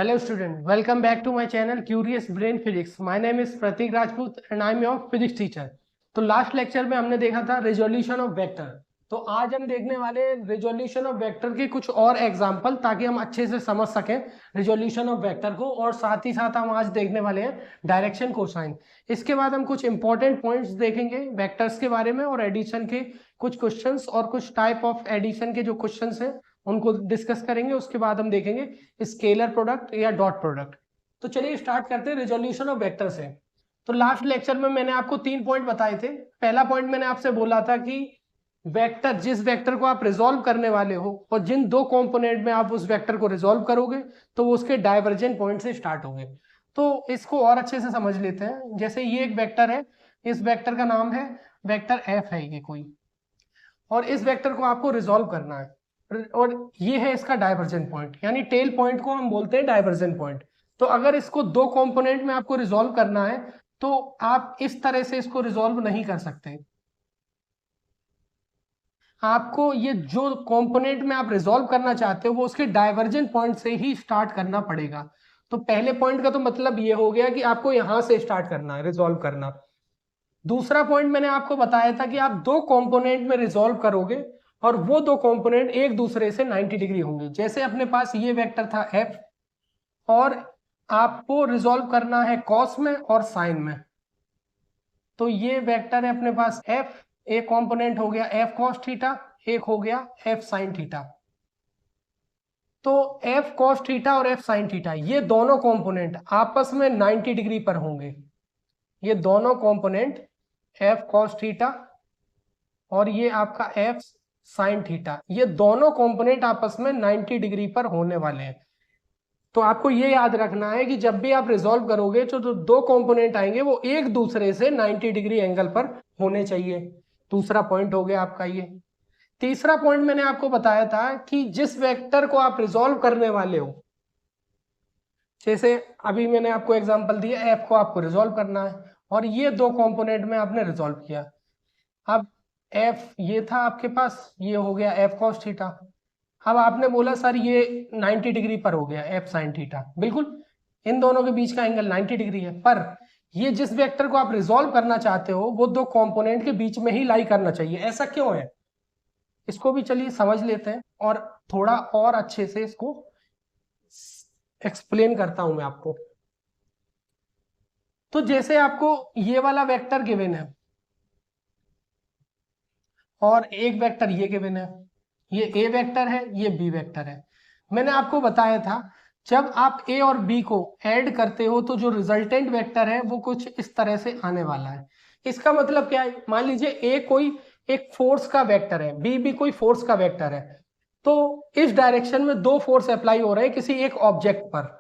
Hello student, welcome back to my channel Curious Brain Physics. My name is Pratik Rajput and I am your physics teacher. तो last lecture में हमने देखा था resolution of vector. तो आज हम देखने वाले रिजोल्यूशन ऑफ वेक्टर के कुछ और एग्जांपल, ताकि हम अच्छे से समझ सकें रिजोल्यूशन ऑफ वेक्टर को। और साथ ही साथ हम आज देखने वाले हैं डायरेक्शन कोसाइन। इसके बाद हम कुछ इंपॉर्टेंट पॉइंट्स देखेंगे वेक्टर्स के बारे में, और एडिशन के कुछ क्वेश्चंस और कुछ टाइप ऑफ एडिशन के जो क्वेश्चंस हैं उनको डिस्कस करेंगे। उसके बाद हम देखेंगे स्केलर प्रोडक्ट या डॉट प्रोडक्ट। तो चलिए स्टार्ट करते हैं रिजोल्यूशन ऑफ वेक्टर से। तो लास्ट लेक्चर में मैंने आपको 3 पॉइंट बताए थे। पहला पॉइंट मैंने आपसे बोला था कि वेक्टर, जिस वेक्टर को आप रिजोल्व करने वाले हो और जिन दो कंपोनेंट में आप उस वेक्टर को रिजोल्व करोगे तो वो उसके डाइवर्जेंट पॉइंट से स्टार्ट होंगे। तो इसको और अच्छे से समझ लेते हैं। जैसे ये एक वेक्टर है, इस वेक्टर का नाम है वेक्टर एफ है ये कोई, और इस वेक्टर को आपको रिजोल्व करना है। और ये है इसका डाइवर्जेंट पॉइंट, यानी टेल पॉइंट को हम बोलते हैं डाइवर्जेंट पॉइंट। तो अगर इसको दो कंपोनेंट में आपको रिजोल्व करना है तो आप इस तरह से इसको रिजोल्व नहीं कर सकते। आपको ये जो कंपोनेंट में आप रिजोल्व करना चाहते हो वो उसके डाइवर्जेंट पॉइंट से ही स्टार्ट करना पड़ेगा। तो पहले पॉइंट का तो मतलब ये हो गया कि आपको यहां से स्टार्ट करना है रिजोल्व करना। दूसरा पॉइंट मैंने आपको बताया था कि आप दो कंपोनेंट में रिजोल्व करोगे और वो दो कंपोनेंट एक दूसरे से 90 डिग्री होंगे। जैसे अपने पास ये वेक्टर था f, और आपको रिजोल्व करना है कॉस में और साइन में। तो ये वेक्टर है अपने पास f, एक कंपोनेंट हो गया f cos थीटा, एक हो गया f sin थीटा। तो f cos थीटा और f sin थीटा ये दोनों कंपोनेंट आपस में 90 डिग्री पर होंगे। ये दोनों कंपोनेंट f cos थीटा और ये आपका f sin थीटा, ये दोनों कंपोनेंट आपस में 90 डिग्री पर होने वाले हैं। तो आपको ये याद रखना है कि जब भी आप रिजोल्व करोगे तो जो दो कंपोनेंट आएंगे वो एक दूसरे से 90 डिग्री एंगल पर होने चाहिए। दूसरा पॉइंट हो गया आपका ये। तीसरा पॉइंट मैंने आपको बताया था कि जिस वेक्टर को आप रिजोल्व करने वाले हो, जैसे अभी मैंने आपको एग्जांपल दिया एफ को आपको रिजोल्व करना है और ये दो कंपोनेंट में आपने रिजोल्व किया। अब एफ ये था आपके पास, ये हो गया एफ कॉस थीटा। अब आपने बोला सर ये 90 डिग्री पर हो गया एफ साइन थीटा, बिल्कुल इन दोनों के बीच का एंगल 90 डिग्री है। पर ये जिस वेक्टर को आप रिजोल्व करना चाहते हो वो दो कंपोनेंट के बीच में ही लाई करना चाहिए। ऐसा क्यों है, इसको भी चलिए समझ लेते हैं और थोड़ा और अच्छे से इसको एक्सप्लेन करता हूं मैं आपको। तो जैसे आपको ये वाला वेक्टर गिवन है और एक वेक्टर ये गिवन है, ये ए वेक्टर है, ये बी वेक्टर है। मैंने आपको बताया था जब आप ए और बी को ऐड करते हो तो जो रिजल्टेंट वेक्टर है वो कुछ इस तरह से आने वाला है। इसका मतलब क्या है, मान लीजिए ए कोई एक फोर्स का वेक्टर है, बी भी कोई फोर्स का वेक्टर है। तो इस डायरेक्शन में दो फोर्स अप्लाई हो रहे हैं किसी एक ऑब्जेक्ट पर।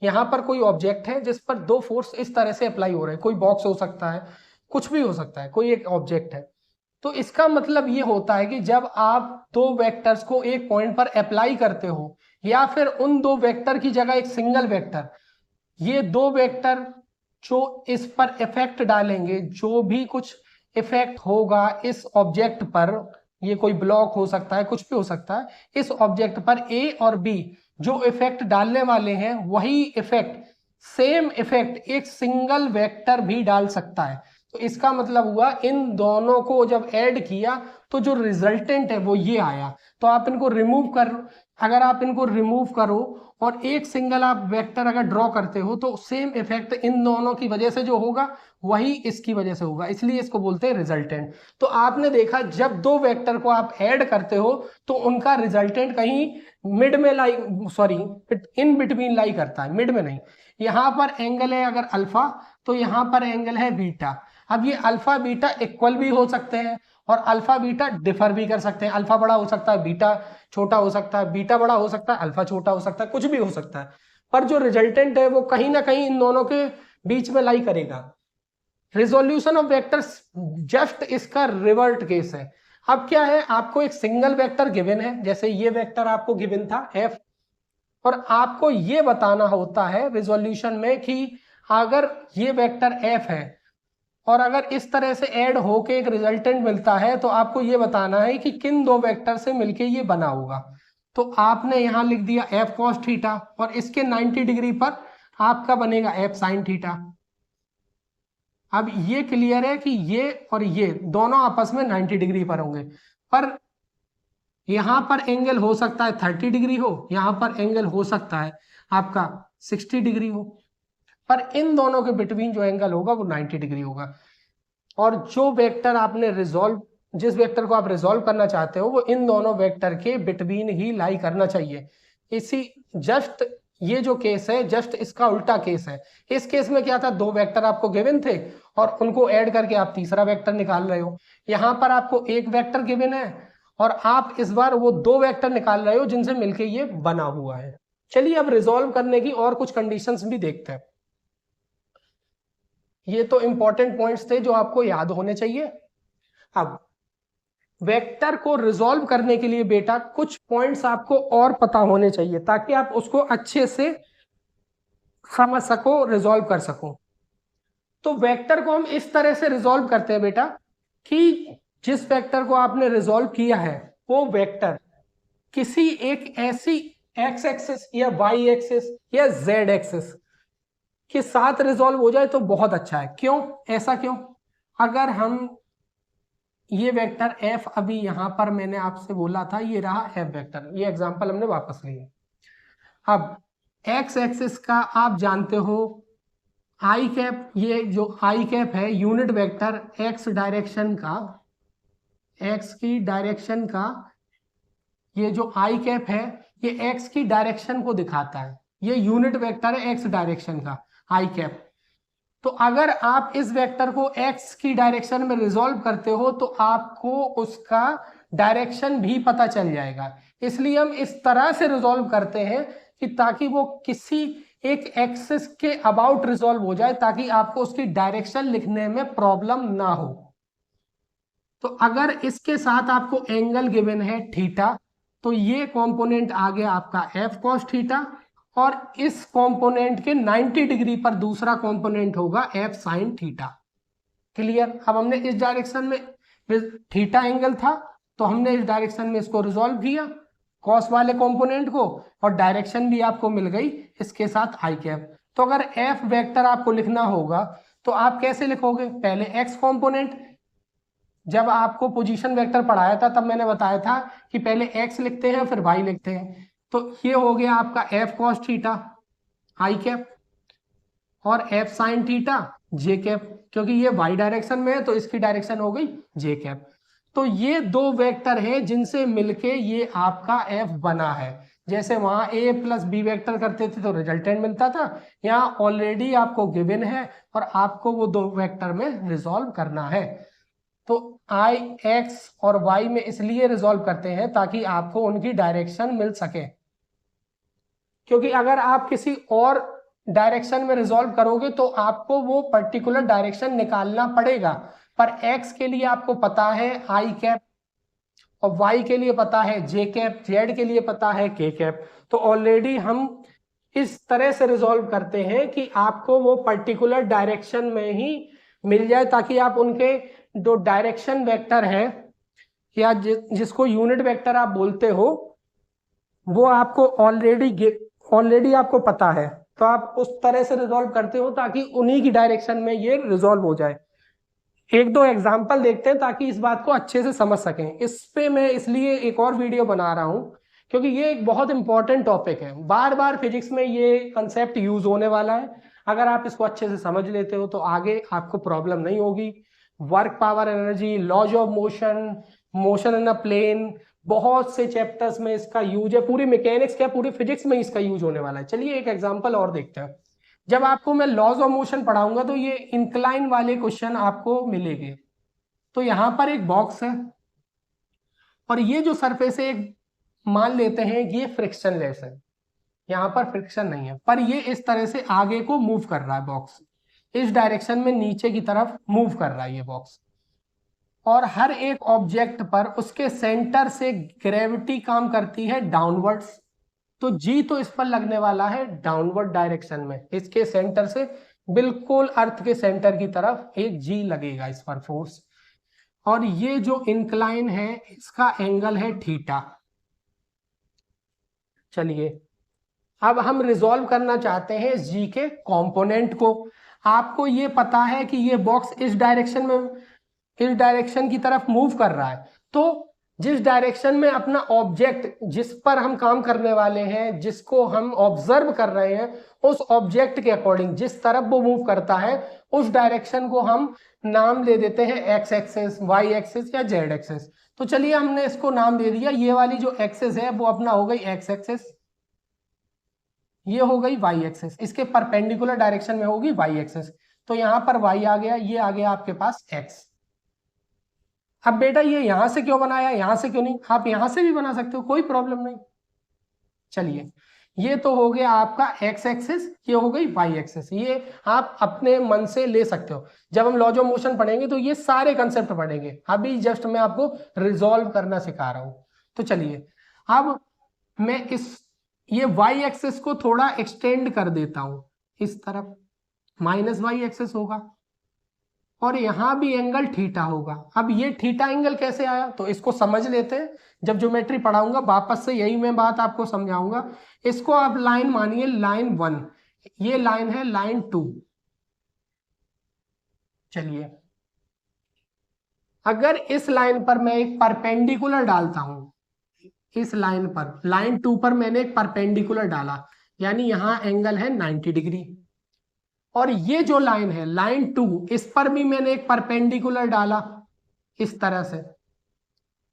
यहाँ पर कोई ऑब्जेक्ट है जिस पर दो फोर्स इस तरह से अप्लाई हो रहे हैं, कोई बॉक्स हो सकता है, कुछ भी हो सकता है, कोई एक ऑब्जेक्ट है। तो इसका मतलब ये होता है कि जब आप दो वेक्टर्स को एक पॉइंट पर अप्लाई करते हो या फिर उन दो वेक्टर की जगह एक सिंगल वेक्टर, ये दो वेक्टर जो इस पर इफेक्ट डालेंगे, जो भी कुछ इफेक्ट होगा इस ऑब्जेक्ट पर, ये कोई ब्लॉक हो सकता है, कुछ भी हो सकता है, इस ऑब्जेक्ट पर ए और बी जो इफेक्ट डालने वाले हैं वही इफेक्ट, सेम इफेक्ट एक सिंगल वेक्टर भी डाल सकता है। तो इसका मतलब हुआ इन दोनों को जब ऐड किया तो जो रिजल्टेंट है वो ये आया। तो आप इनको रिमूव कर, अगर आप इनको रिमूव करो और एक सिंगल आप वेक्टर अगर ड्रॉ करते हो तो सेम इफेक्ट इन दोनों की वजह से जो होगा वही इसकी वजह से होगा, इसलिए इसको बोलते हैं रिजल्टेंट। तो आपने देखा जब दो वेक्टर को आप ऐड करते हो तो उनका रिजल्टेंट कहीं मिड में लाई, सॉरी इन बिटवीन लाई करता है, मिड में नहीं। यहां पर एंगल है अगर अल्फा तो यहां पर एंगल है बीटा। अब ये अल्फा बीटा इक्वल भी हो सकते हैं और अल्फा बीटा डिफर भी कर सकते हैं। अल्फा बड़ा हो सकता है, बीटा छोटा हो सकता है, बीटा बड़ा हो सकता है, अल्फा छोटा हो सकता है, कुछ भी हो सकता है। पर जो रिजल्टेंट है वो कहीं ना कहीं इन दोनों के बीच में लाई करेगा। रिजोल्यूशन ऑफ वेक्टर्स जस्ट इसका रिवर्ट केस है। अब क्या है, आपको एक सिंगल वेक्टर गिवन है, जैसे ये वेक्टर आपको गिवन था एफ, और आपको ये बताना होता है रिजोल्यूशन में कि अगर ये वेक्टर एफ है और अगर इस तरह से ऐड होके एक रिजल्टेंट मिलता है तो आपको ये बताना है कि किन दो वेक्टर से मिलके ये बना होगा। तो आपने यहां लिख दिया एफ कॉस थीटा, और इसके 90 डिग्री पर आपका बनेगा एफ साइन थीटा। अब ये क्लियर है कि ये और ये दोनों आपस में 90 डिग्री पर होंगे, पर यहां पर एंगल हो सकता है 30 डिग्री हो, यहां पर एंगल हो सकता है आपका 60 डिग्री हो, पर इन दोनों के बिटवीन जो एंगल होगा वो 90 डिग्री होगा। और जो वेक्टर आपने रिजॉल्व, जिस वेक्टर को आप रिजॉल्व करना चाहते हो वो इन दोनों वेक्टर के बिटवीन ही लाई करना चाहिए। इसी जस्ट ये जो केस है जस्ट इसका उल्टा केस है। इस केस में क्या था, दो वेक्टर आपको गिवन थे और उनको ऐड करके आप तीसरा वेक्टर निकाल रहे हो। यहां पर आपको एक वेक्टर गिवन है और आप इस बार वो दो वेक्टर निकाल रहे हो जिनसे मिलके ये बना हुआ है। चलिए अब रिजॉल्व करने की और कुछ कंडीशंस भी देखते हैं। ये तो इंपॉर्टेंट पॉइंट्स थे जो आपको याद होने चाहिए। अब वेक्टर को रिजॉल्व करने के लिए बेटा कुछ पॉइंट्स आपको और पता होने चाहिए ताकि आप उसको अच्छे से समझ सको, रिजॉल्व कर सको। तो वेक्टर को हम इस तरह से रिजॉल्व करते हैं बेटा कि जिस वेक्टर को आपने रिजॉल्व किया है वो वेक्टर किसी एक ऐसी एक्स एक्सिस या वाई एक्सिस या जेड एक्सिस के साथ रिजॉल्व हो जाए तो बहुत अच्छा है। क्यों, ऐसा क्यों? अगर हम ये वेक्टर f, अभी यहां पर मैंने आपसे बोला था ये रहा f वेक्टर, ये एग्जांपल हमने वापस लिए। अब x एक्सिस का आप जानते हो आई कैप, ये जो आई कैप है यूनिट वेक्टर x डायरेक्शन का, x की डायरेक्शन का ये जो आई कैप है ये x की डायरेक्शन को दिखाता है। ये यूनिट वेक्टर है x डायरेक्शन का आई कैप। तो अगर आप इस वेक्टर को x की डायरेक्शन में रिजॉल्व करते हो तो आपको उसका डायरेक्शन भी पता चल जाएगा। इसलिए हम इस तरह से रिजॉल्व करते हैं कि ताकि वो किसी एक एक्सिस के अबाउट रिजॉल्व हो जाए ताकि आपको उसकी डायरेक्शन लिखने में प्रॉब्लम ना हो। तो अगर इसके साथ आपको एंगल गिवन है थीटा तो ये कंपोनेंट आ गया आपका एफ कॉस थीटा, और इस कंपोनेंट के 90 डिग्री पर दूसरा कंपोनेंट होगा एफ साइन थीटा। क्लियर? अब हमने इस डायरेक्शन में थीटा एंगल था तो हमने इस डायरेक्शन में इसको रिजॉल्व किया कॉस वाले कंपोनेंट को, और डायरेक्शन भी आपको मिल गई इसके साथ आई कैप। तो अगर एफ वेक्टर आपको लिखना होगा तो आप कैसे लिखोगे? पहले एक्स कंपोनेंट, जब आपको पोजीशन वेक्टर पढ़ाया था तब मैंने बताया था कि पहले x लिखते हैं फिर y लिखते हैं। तो ये हो गया आपका f cos थीटा आई कैप और f sin थीटा जे कैप, क्योंकि ये y डायरेक्शन में है तो इसकी डायरेक्शन हो गई जे कैप। तो ये दो वेक्टर हैं जिनसे मिलके ये आपका f बना है। जैसे वहां a प्लस बी वेक्टर करते थे तो रिजल्टेंट मिलता था, यहाँ ऑलरेडी आपको गिवन है और आपको वो दो वेक्टर में रिजॉल्व करना है। तो आई एक्स और वाई में इसलिए रिजॉल्व करते हैं ताकि आपको उनकी डायरेक्शन मिल सके, क्योंकि अगर आप किसी और डायरेक्शन में रिजॉल्व करोगे तो आपको वो पर्टिकुलर डायरेक्शन निकालना पड़ेगा। पर एक्स के लिए आपको पता है आई कैप और वाई के लिए पता है जे कैप, जेड के लिए पता है के कैप। तो ऑलरेडी हम इस तरह से रिजॉल्व करते हैं कि आपको वो पर्टिकुलर डायरेक्शन में ही मिल जाए ताकि आप उनके जो डायरेक्शन वेक्टर है या जिसको यूनिट वेक्टर आप बोलते हो वो आपको ऑलरेडी आपको पता है, तो आप उस तरह से रिजॉल्व करते हो ताकि उन्हीं की डायरेक्शन में ये रिजॉल्व हो जाए। एक दो एग्जांपल देखते हैं ताकि इस बात को अच्छे से समझ सकें। इस पे मैं इसलिए एक और वीडियो बना रहा हूं क्योंकि ये एक बहुत इंपॉर्टेंट टॉपिक है, बार बार फिजिक्स में ये कंसेप्ट यूज होने वाला है। अगर आप इसको अच्छे से समझ लेते हो तो आगे आपको प्रॉब्लम नहीं होगी। Work, power, energy, laws of motion, motion in a plane, बहुत से चैप्टर्स में इसका यूज है। पूरी मैकेनिक्स क्या, पूरी फिजिक्स में इसका यूज होने वाला है। चलिए एक एग्जांपल और देखते हैं। जब आपको मैं लॉज ऑफ मोशन पढ़ाऊंगा तो ये इंक्लाइन वाले क्वेश्चन आपको मिलेंगे। तो यहां पर एक बॉक्स है और ये जो सरफेस है एक मान लेते हैं ये फ्रिक्शन लेस है, यहां पर फ्रिक्शन नहीं है, पर ये इस तरह से आगे को मूव कर रहा है बॉक्स, इस डायरेक्शन में नीचे की तरफ मूव कर रहा है ये बॉक्स। और हर एक ऑब्जेक्ट पर उसके सेंटर से ग्रेविटी काम करती है डाउनवर्ड्स। तो जी तो इस पर लगने वाला है डाउनवर्ड डायरेक्शन में, इसके सेंटर से बिल्कुल अर्थ के सेंटर की तरफ एक जी लगेगा इस पर फोर्स। और ये जो इंक्लाइन है इसका एंगल है थीटा। चलिए अब हम रिजॉल्व करना चाहते हैं जी के कंपोनेंट को। आपको ये पता है कि ये बॉक्स इस डायरेक्शन में, इस डायरेक्शन की तरफ मूव कर रहा है, तो जिस डायरेक्शन में अपना ऑब्जेक्ट, जिस पर हम काम करने वाले हैं, जिसको हम ऑब्जर्व कर रहे हैं, उस ऑब्जेक्ट के अकॉर्डिंग जिस तरफ वो मूव करता है उस डायरेक्शन को हम नाम दे देते हैं एक्स एक्सेस, वाई एक्सेस या जेड एक्सेस। तो चलिए हमने इसको नाम दे दिया, ये वाली जो एक्सेस है वो अपना हो गई एक्स एक्सेस, ये हो गई वाई एक्सेस, इसके परपेंडिकुलर डायरेक्शन में होगी वाई एक्सेस। तो यहां पर वाई आ गया, ये आ गया आपके पास एक्स। अब बेटा ये यहां से क्यों बनाया, यहां से क्यों नहीं? आप यहां से भी बना सकते हो, कोई प्रॉब्लम नहीं। चलिए ये तो हो गया आपका एक्स एक्सिस, ये हो गई वाई एक्सिस, ये आप अपने मन से ले सकते हो। जब हम लॉज ऑफ मोशन पढ़ेंगे तो ये सारे कंसेप्ट पढ़ेंगे, अभी जस्ट मैं आपको रिजॉल्व करना सिखा रहा हूं। तो चलिए अब मैं ये वाई एक्सिस को थोड़ा एक्सटेंड कर देता हूं, इस तरफ माइनस वाई एक्सिस होगा और यहां भी एंगल थीटा होगा। अब ये थीटा एंगल कैसे आया तो इसको समझ लेते हैं, जब ज्योमेट्री पढ़ाऊंगा वापस से यही मैं बात आपको समझाऊंगा। इसको आप लाइन मानिए, लाइन 1, ये लाइन है लाइन 2। चलिए अगर इस लाइन पर मैं एक परपेंडिकुलर डालता हूं, इस लाइन पर, लाइन 2 पर मैंने एक परपेंडिकुलर डाला, यानी यहां एंगल है 90 डिग्री। और ये जो लाइन है लाइन 2, इस पर भी मैंने एक परपेंडिकुलर डाला इस तरह से।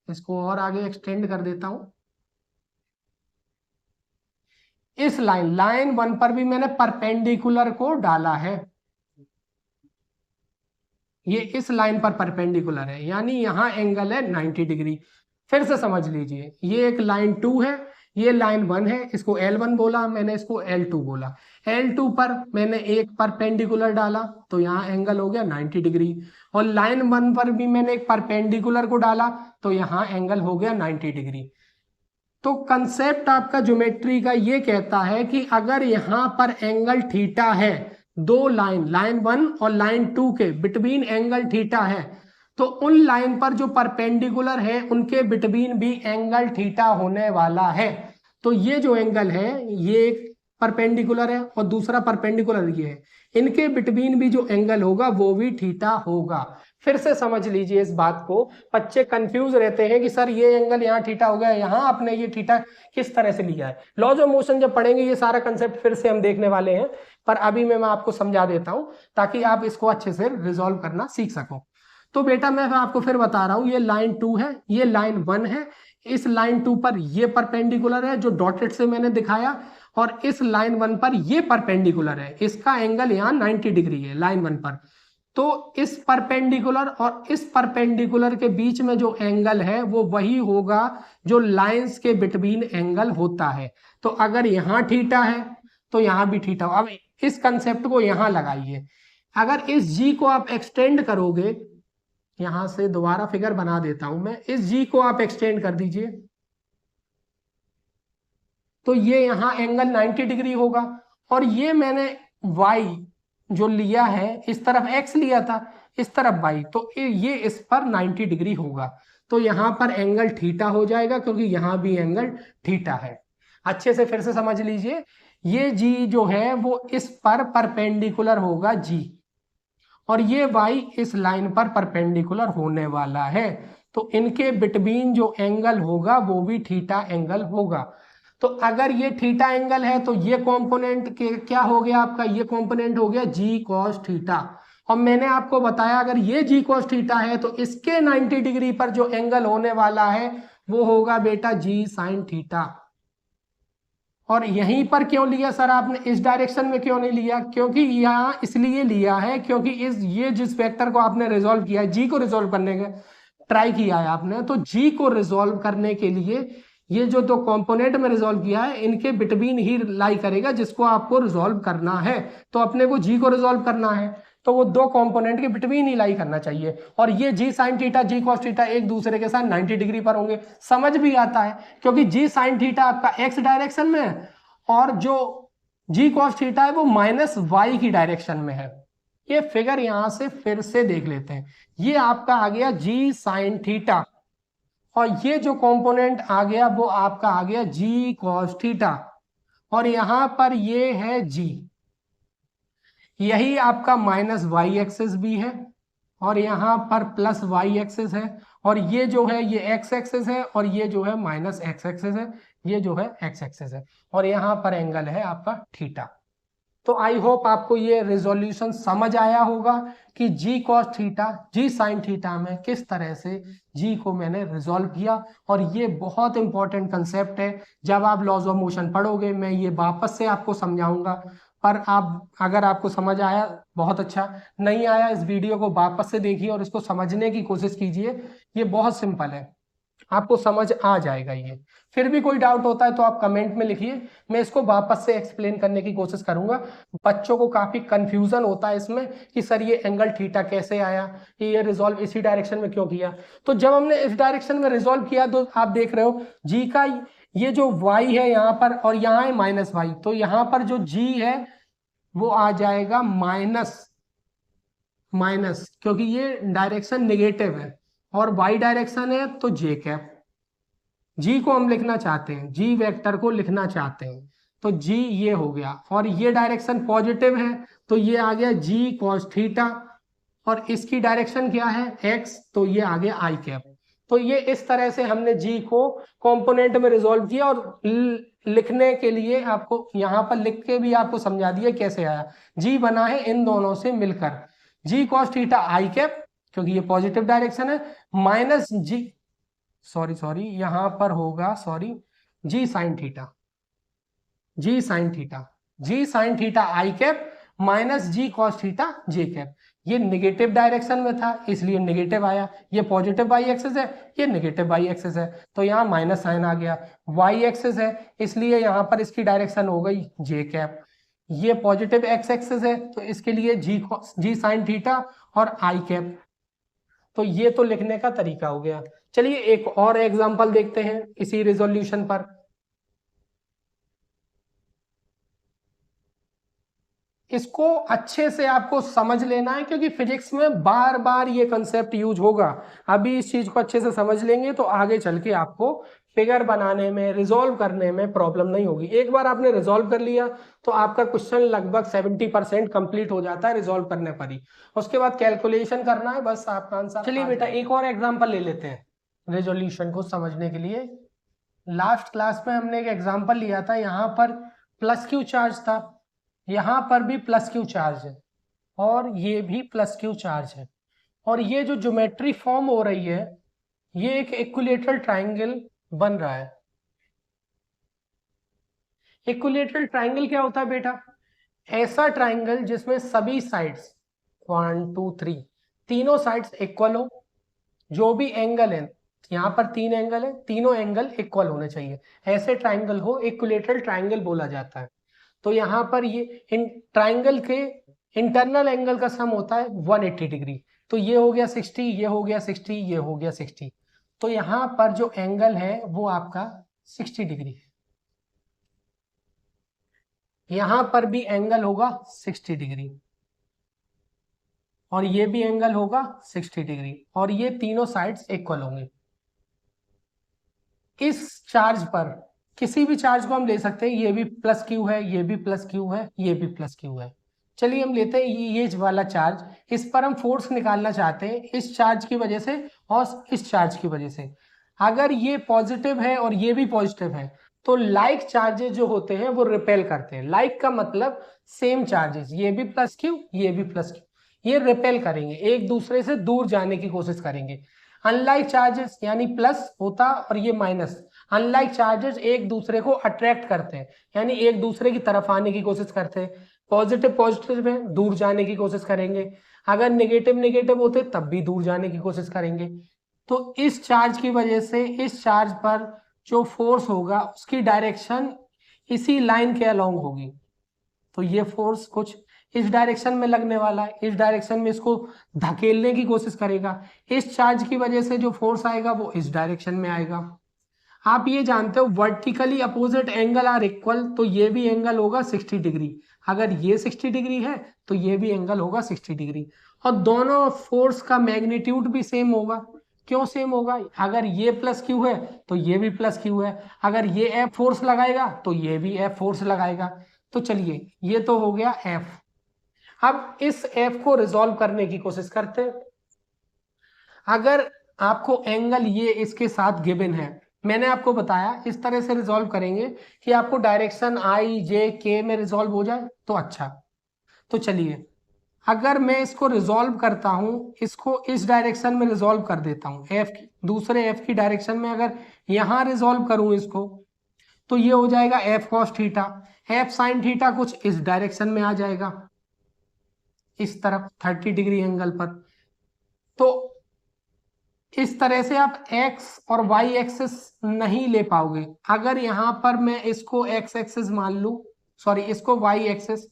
इसको और आगे एक्सटेंड कर देता हूं। इस लाइन 1 पर भी मैंने परपेंडिकुलर को डाला है, ये इस लाइन पर परपेंडिकुलर है, यानी यहां एंगल है 90 डिग्री। फिर से समझ लीजिए, ये एक लाइन 2 है, ये लाइन 1 है, इसको L1 बोला मैंने, इसको L2 बोला। L2 पर मैंने एक परपेंडिकुलर डाला तो यहाँ एंगल हो गया 90 डिग्री, और लाइन 1 पर भी मैंने एक परपेंडिकुलर को डाला तो यहाँ एंगल हो गया 90 डिग्री। तो कंसेप्ट आपका ज्योमेट्री का ये कहता है कि अगर यहाँ पर एंगल थीटा है, दो लाइन, लाइन 1 और लाइन 2 के बिटवीन एंगल थीटा है, तो उन लाइन पर जो परपेंडिकुलर है उनके बिटवीन भी एंगल थीटा होने वाला है। तो ये जो एंगल है ये एक परपेंडिकुलर है और दूसरा परपेंडिकुलर ये है, इनके बिटवीन भी जो एंगल होगा वो भी थीटा होगा। फिर से समझ लीजिए इस बात को, बच्चे कंफ्यूज रहते हैं कि सर ये एंगल यहाँ थीटा हो गया, यहाँ आपने ये थीटा किस तरह से लिया है। लॉज ऑफ मोशन जब पढ़ेंगे ये सारा कंसेप्ट फिर से हम देखने वाले हैं, पर अभी मैं आपको समझा देता हूं ताकि आप इसको अच्छे से रिजॉल्व करना सीख सको। तो बेटा मैं आपको फिर बता रहा हूं, ये लाइन 2 है, ये लाइन 1 है, इस लाइन 2 पर ये परपेंडिकुलर है जो डॉटेड से मैंने दिखाया, और इस लाइन 1 पर ये परपेंडिकुलर है, इसका एंगल यहाँ 90 डिग्री है लाइन 1 पर। तो इस परपेंडिकुलर और इस परपेंडिकुलर के बीच में जो एंगल है वो वही होगा जो लाइंस के बिटवीन एंगल होता है। तो अगर यहाँ थीटा है तो यहाँ भी थीटा। अब इस कंसेप्ट को यहाँ लगाइए, अगर इस जी को आप एक्सटेंड करोगे, यहां से दोबारा फिगर बना देता हूं मैं, इस जी को आप एक्सटेंड कर दीजिए तो ये यहां एंगल 90 डिग्री होगा, और ये मैंने y जो लिया है, इस तरफ x लिया था, इस तरफ y, तो ये इस पर 90 डिग्री होगा। तो यहां पर एंगल थीटा हो जाएगा क्योंकि यहां भी एंगल थीटा है। अच्छे से फिर से समझ लीजिए, ये g जो है वो इस पर परपेंडिकुलर होगा g, और ये y इस लाइन पर परपेंडिकुलर होने वाला है, तो इनके बिटवीन जो एंगल होगा वो भी थीटा एंगल होगा। तो अगर ये थीटा एंगल है तो ये कंपोनेंट के क्या हो गया आपका, ये कंपोनेंट हो गया जी कॉस थीटा। और मैंने आपको बताया अगर ये जी कॉस थीटा है तो इसके 90 डिग्री पर जो एंगल होने वाला है वो होगा बेटा जी साइन थीटा। और यहीं पर क्यों लिया सर आपने, इस डायरेक्शन में क्यों नहीं लिया? क्योंकि यहाँ इसलिए लिया है क्योंकि ये जिस वेक्टर को आपने रिजॉल्व किया है, जी को रिजॉल्व करने का ट्राई किया है आपने, तो जी को रिजॉल्व करने के लिए ये जो दो कंपोनेंट में रिजॉल्व किया है इनके बिटवीन ही लाई करेगा जिसको आपको रिजॉल्व करना है। तो अपने को जी को रिजॉल्व करना है तो वो दो कंपोनेंट के बिटवीन ही लाई करना चाहिए, और ये जी साइन थीटा जी कॉस थीटा एक दूसरे के साथ 90 डिग्री पर होंगे। समझ भी आता है क्योंकि जी साइन थीटा आपका एक्स डायरेक्शन में है और जो जी कॉस थीटा है वो माइनस वाई की डायरेक्शन में है। ये फिगर यहां से फिर से देख लेते हैं, ये आपका आ गया जी साइन थीटा, और ये जो कंपोनेंट आ गया वो आपका आ गया जी कॉस थीटा, और यहां पर ये है जी, यही आपका माइनस वाई एक्सिस भी है, और यहाँ पर प्लस वाई एक्सिस है, और ये जो है ये एक्स एक्सिस है, और ये जो है माइनस एक्स एक्सिस है, ये जो है एक्स एक्सिस है, और यहाँ पर एंगल है आपका थीटा। तो आई होप आपको ये रिजोल्यूशन समझ आया होगा कि जी कॉस थीटा जी साइन थीटा में किस तरह से जी को मैंने रिजोल्व किया, और ये बहुत इंपॉर्टेंट कंसेप्ट है। जब आप लॉज ऑफ मोशन पढ़ोगे मैं ये वापस से आपको समझाऊंगा, पर आप अगर आपको समझ आया बहुत अच्छा, नहीं आया इस वीडियो को वापस से देखिए और इसको समझने की कोशिश कीजिए। ये बहुत सिंपल है, आपको समझ आ जाएगा ये। फिर भी कोई डाउट होता है तो आप कमेंट में लिखिए, मैं इसको वापस से एक्सप्लेन करने की कोशिश करूंगा। बच्चों को काफी कंफ्यूजन होता है इसमें कि सर ये एंगल थीटा कैसे आया, ये रिजॉल्व इसी डायरेक्शन में क्यों किया। तो जब हमने इस डायरेक्शन में रिजॉल्व किया तो आप देख रहे हो जी का ये जो y है यहाँ पर, और यहाँ है माइनस वाई, तो यहाँ पर जो g है वो आ जाएगा माइनस माइनस, क्योंकि ये डायरेक्शन नेगेटिव है, और y डायरेक्शन है तो j कैप, जी को हम लिखना चाहते हैं, जी वेक्टर को लिखना चाहते हैं, तो जी ये हो गया, और ये डायरेक्शन पॉजिटिव है तो ये आ गया जी कॉस थीटा, और इसकी डायरेक्शन क्या है एक्स, तो ये आ गया आई कैप। तो ये इस तरह से हमने जी को कंपोनेंट में रिजोल्व किया, और लिखने के लिए आपको यहाँ पर लिख के भी आपको समझा दिया कैसे आया। जी बना है इन दोनों से मिलकर, जी कॉस थीटा आई कैप क्योंकि ये पॉजिटिव डायरेक्शन है, माइनस जी सॉरी यहां पर होगा जी साइन थीटा, जी साइन थीटा, जी साइन थीटा आई कैप माइनस जी कॉस थीटा जे कैप। ये नेगेटिव डायरेक्शन में था इसलिए नेगेटिव आया, ये पॉजिटिव वाई एक्सिस है, ये नेगेटिव वाई एक्सिस है, तो यहाँ माइनस साइन आ गया। वाई एक्सिस है इसलिए यहाँ पर इसकी डायरेक्शन हो गई जे कैप, ये पॉजिटिव एक्स एक्सिस है तो इसके लिए जी साइन थीटा और आई कैप। तो ये तो लिखने का तरीका हो गया। चलिए एक और एग्जांपल देखते हैं इसी रिजोल्यूशन पर। इसको अच्छे से आपको समझ लेना है क्योंकि फिजिक्स में बार बार ये कंसेप्ट यूज होगा। अभी इस चीज को अच्छे से समझ लेंगे तो आगे चल के आपको फिगर बनाने में रिजोल्व करने में प्रॉब्लम नहीं होगी। एक बार आपने रिजोल्व कर लिया तो आपका क्वेश्चन लगभग 70% कंप्लीट हो जाता है रिजोल्व करने पर ही। उसके बाद कैलकुलेशन करना है, बस आपका आंसर। चलिए बेटा एक और एग्जाम्पल ले लेते हैं रेजोल्यूशन को समझने के लिए। लास्ट क्लास में हमने एक एग्जाम्पल लिया था, यहाँ पर प्लस क्यू चार्ज था, यहाँ पर भी प्लस क्यू चार्ज है, और ये भी प्लस क्यू चार्ज है, और ये जो ज्योमेट्री फॉर्म हो रही है ये एक इक्विलेटरल ट्राइंगल बन रहा है। इक्विलेटरल ट्राइंगल क्या होता है बेटा? ऐसा ट्राइंगल जिसमें सभी साइड्स 1 2 3 तीनों साइड्स इक्वल हो, जो भी एंगल है, यहाँ पर 3 एंगल है, तीनों एंगल इक्वल होने चाहिए, ऐसे ट्राइंगल हो इक्विलेटरल ट्राइंगल बोला जाता है। तो यहाँ पर ये इन ट्राइंगल के इंटरनल एंगल का सम होता है 180 डिग्री, तो ये हो गया 60, ये हो गया 60, ये हो गया 60, तो यहाँ पर जो एंगल है वो आपका 60 डिग्री है। यहाँ पर भी एंगल होगा 60 डिग्री, और ये भी एंगल होगा 60 डिग्री, और ये तीनों साइड्स इक्वल होंगे। इस चार्ज पर किसी भी चार्ज को हम ले सकते हैं, ये भी प्लस क्यू है, ये भी प्लस क्यू है, ये भी प्लस क्यू है। चलिए हम लेते हैं ये वाला चार्ज, इस पर हम फोर्स निकालना चाहते हैं इस चार्ज की वजह से और इस चार्ज की वजह से। अगर ये पॉजिटिव है और ये भी पॉजिटिव है तो लाइक चार्जेस जो होते हैं वो रिपेल करते हैं। लाइक का मतलब सेम चार्जेस, ये भी प्लस क्यू, ये भी प्लस क्यू, ये रिपेल करेंगे, एक दूसरे से दूर जाने की कोशिश करेंगे। अनलाइक चार्जेस यानी प्लस होता और ये माइनस, अनलाइक चार्जेस एक दूसरे को अट्रैक्ट करते हैं यानी एक दूसरे की तरफ आने की कोशिश करते हैं। पॉजिटिव पॉजिटिव में दूर जाने की कोशिश करेंगे, अगर नेगेटिव नेगेटिव होते तब भी दूर जाने की कोशिश करेंगे। तो इस चार्ज की वजह से इस चार्ज पर जो फोर्स होगा उसकी डायरेक्शन इसी लाइन के अलोंग होगी। तो ये फोर्स कुछ इस डायरेक्शन में लगने वाला है, इस डायरेक्शन में इसको धकेलने की कोशिश करेगा। इस चार्ज की वजह से जो फोर्स आएगा वो इस डायरेक्शन में आएगा। आप ये जानते हो vertically opposite angle are equal, तो ये भी एंगल होगा 60 डिग्री। अगर ये 60 डिग्री है तो ये भी एंगल होगा 60 डिग्री, और दोनों फोर्स का मैग्नीट्यूड भी सेम होगा क्यों सेम होगा? अगर ये प्लस क्यू है तो ये भी प्लस क्यू है, अगर ये एफ फोर्स लगाएगा तो ये भी एफ फोर्स लगाएगा। तो चलिए ये तो हो गया एफ। अब इस एफ को रिजॉल्व करने की कोशिश करते हैं। अगर आपको एंगल ये इसके साथ गिवन है, मैंने आपको बताया इस तरह से रिजॉल्व करेंगे कि आपको डायरेक्शन आई जे के में रिजॉल्व हो जाए तो अच्छा। तो चलिए अगर मैं इसको रिजॉल्व करता हूं, इसको इस डायरेक्शन में रिजॉल्व कर देता हूं, एफ की दूसरे एफ की डायरेक्शन में अगर यहां रिजॉल्व करूं इसको, तो ये हो जाएगा F cos theta. F sine theta कुछ इस डायरेक्शन में आ जाएगा, इस तरफ 30 डिग्री एंगल पर। तो इस तरह से आप x और y एक्सिस नहीं ले पाओगे। अगर यहां पर मैं इसको x एक्सिस मान लू, सॉरी इसको y एक्सिस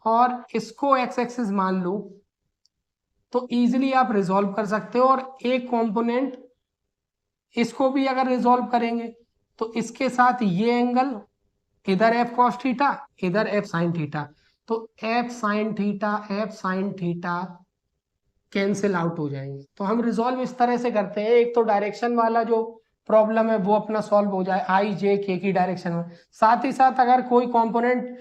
और इसको x एक्सिस मान लू, तो इजीली आप रिजॉल्व कर सकते हो। और एक कंपोनेंट इसको भी अगर रिजॉल्व करेंगे तो इसके साथ ये एंगल, इधर f cos थीटा इधर f sin थीटा, तो f sin theta cancel out हो जाएंगे। तो हम रिजॉल्व इस तरह से करते हैं, एक तो डायरेक्शन वाला जो प्रॉब्लम है वो अपना सॉल्व हो जाए आई जे के की डायरेक्शन में, साथ ही साथ अगर कोई कंपोनेंट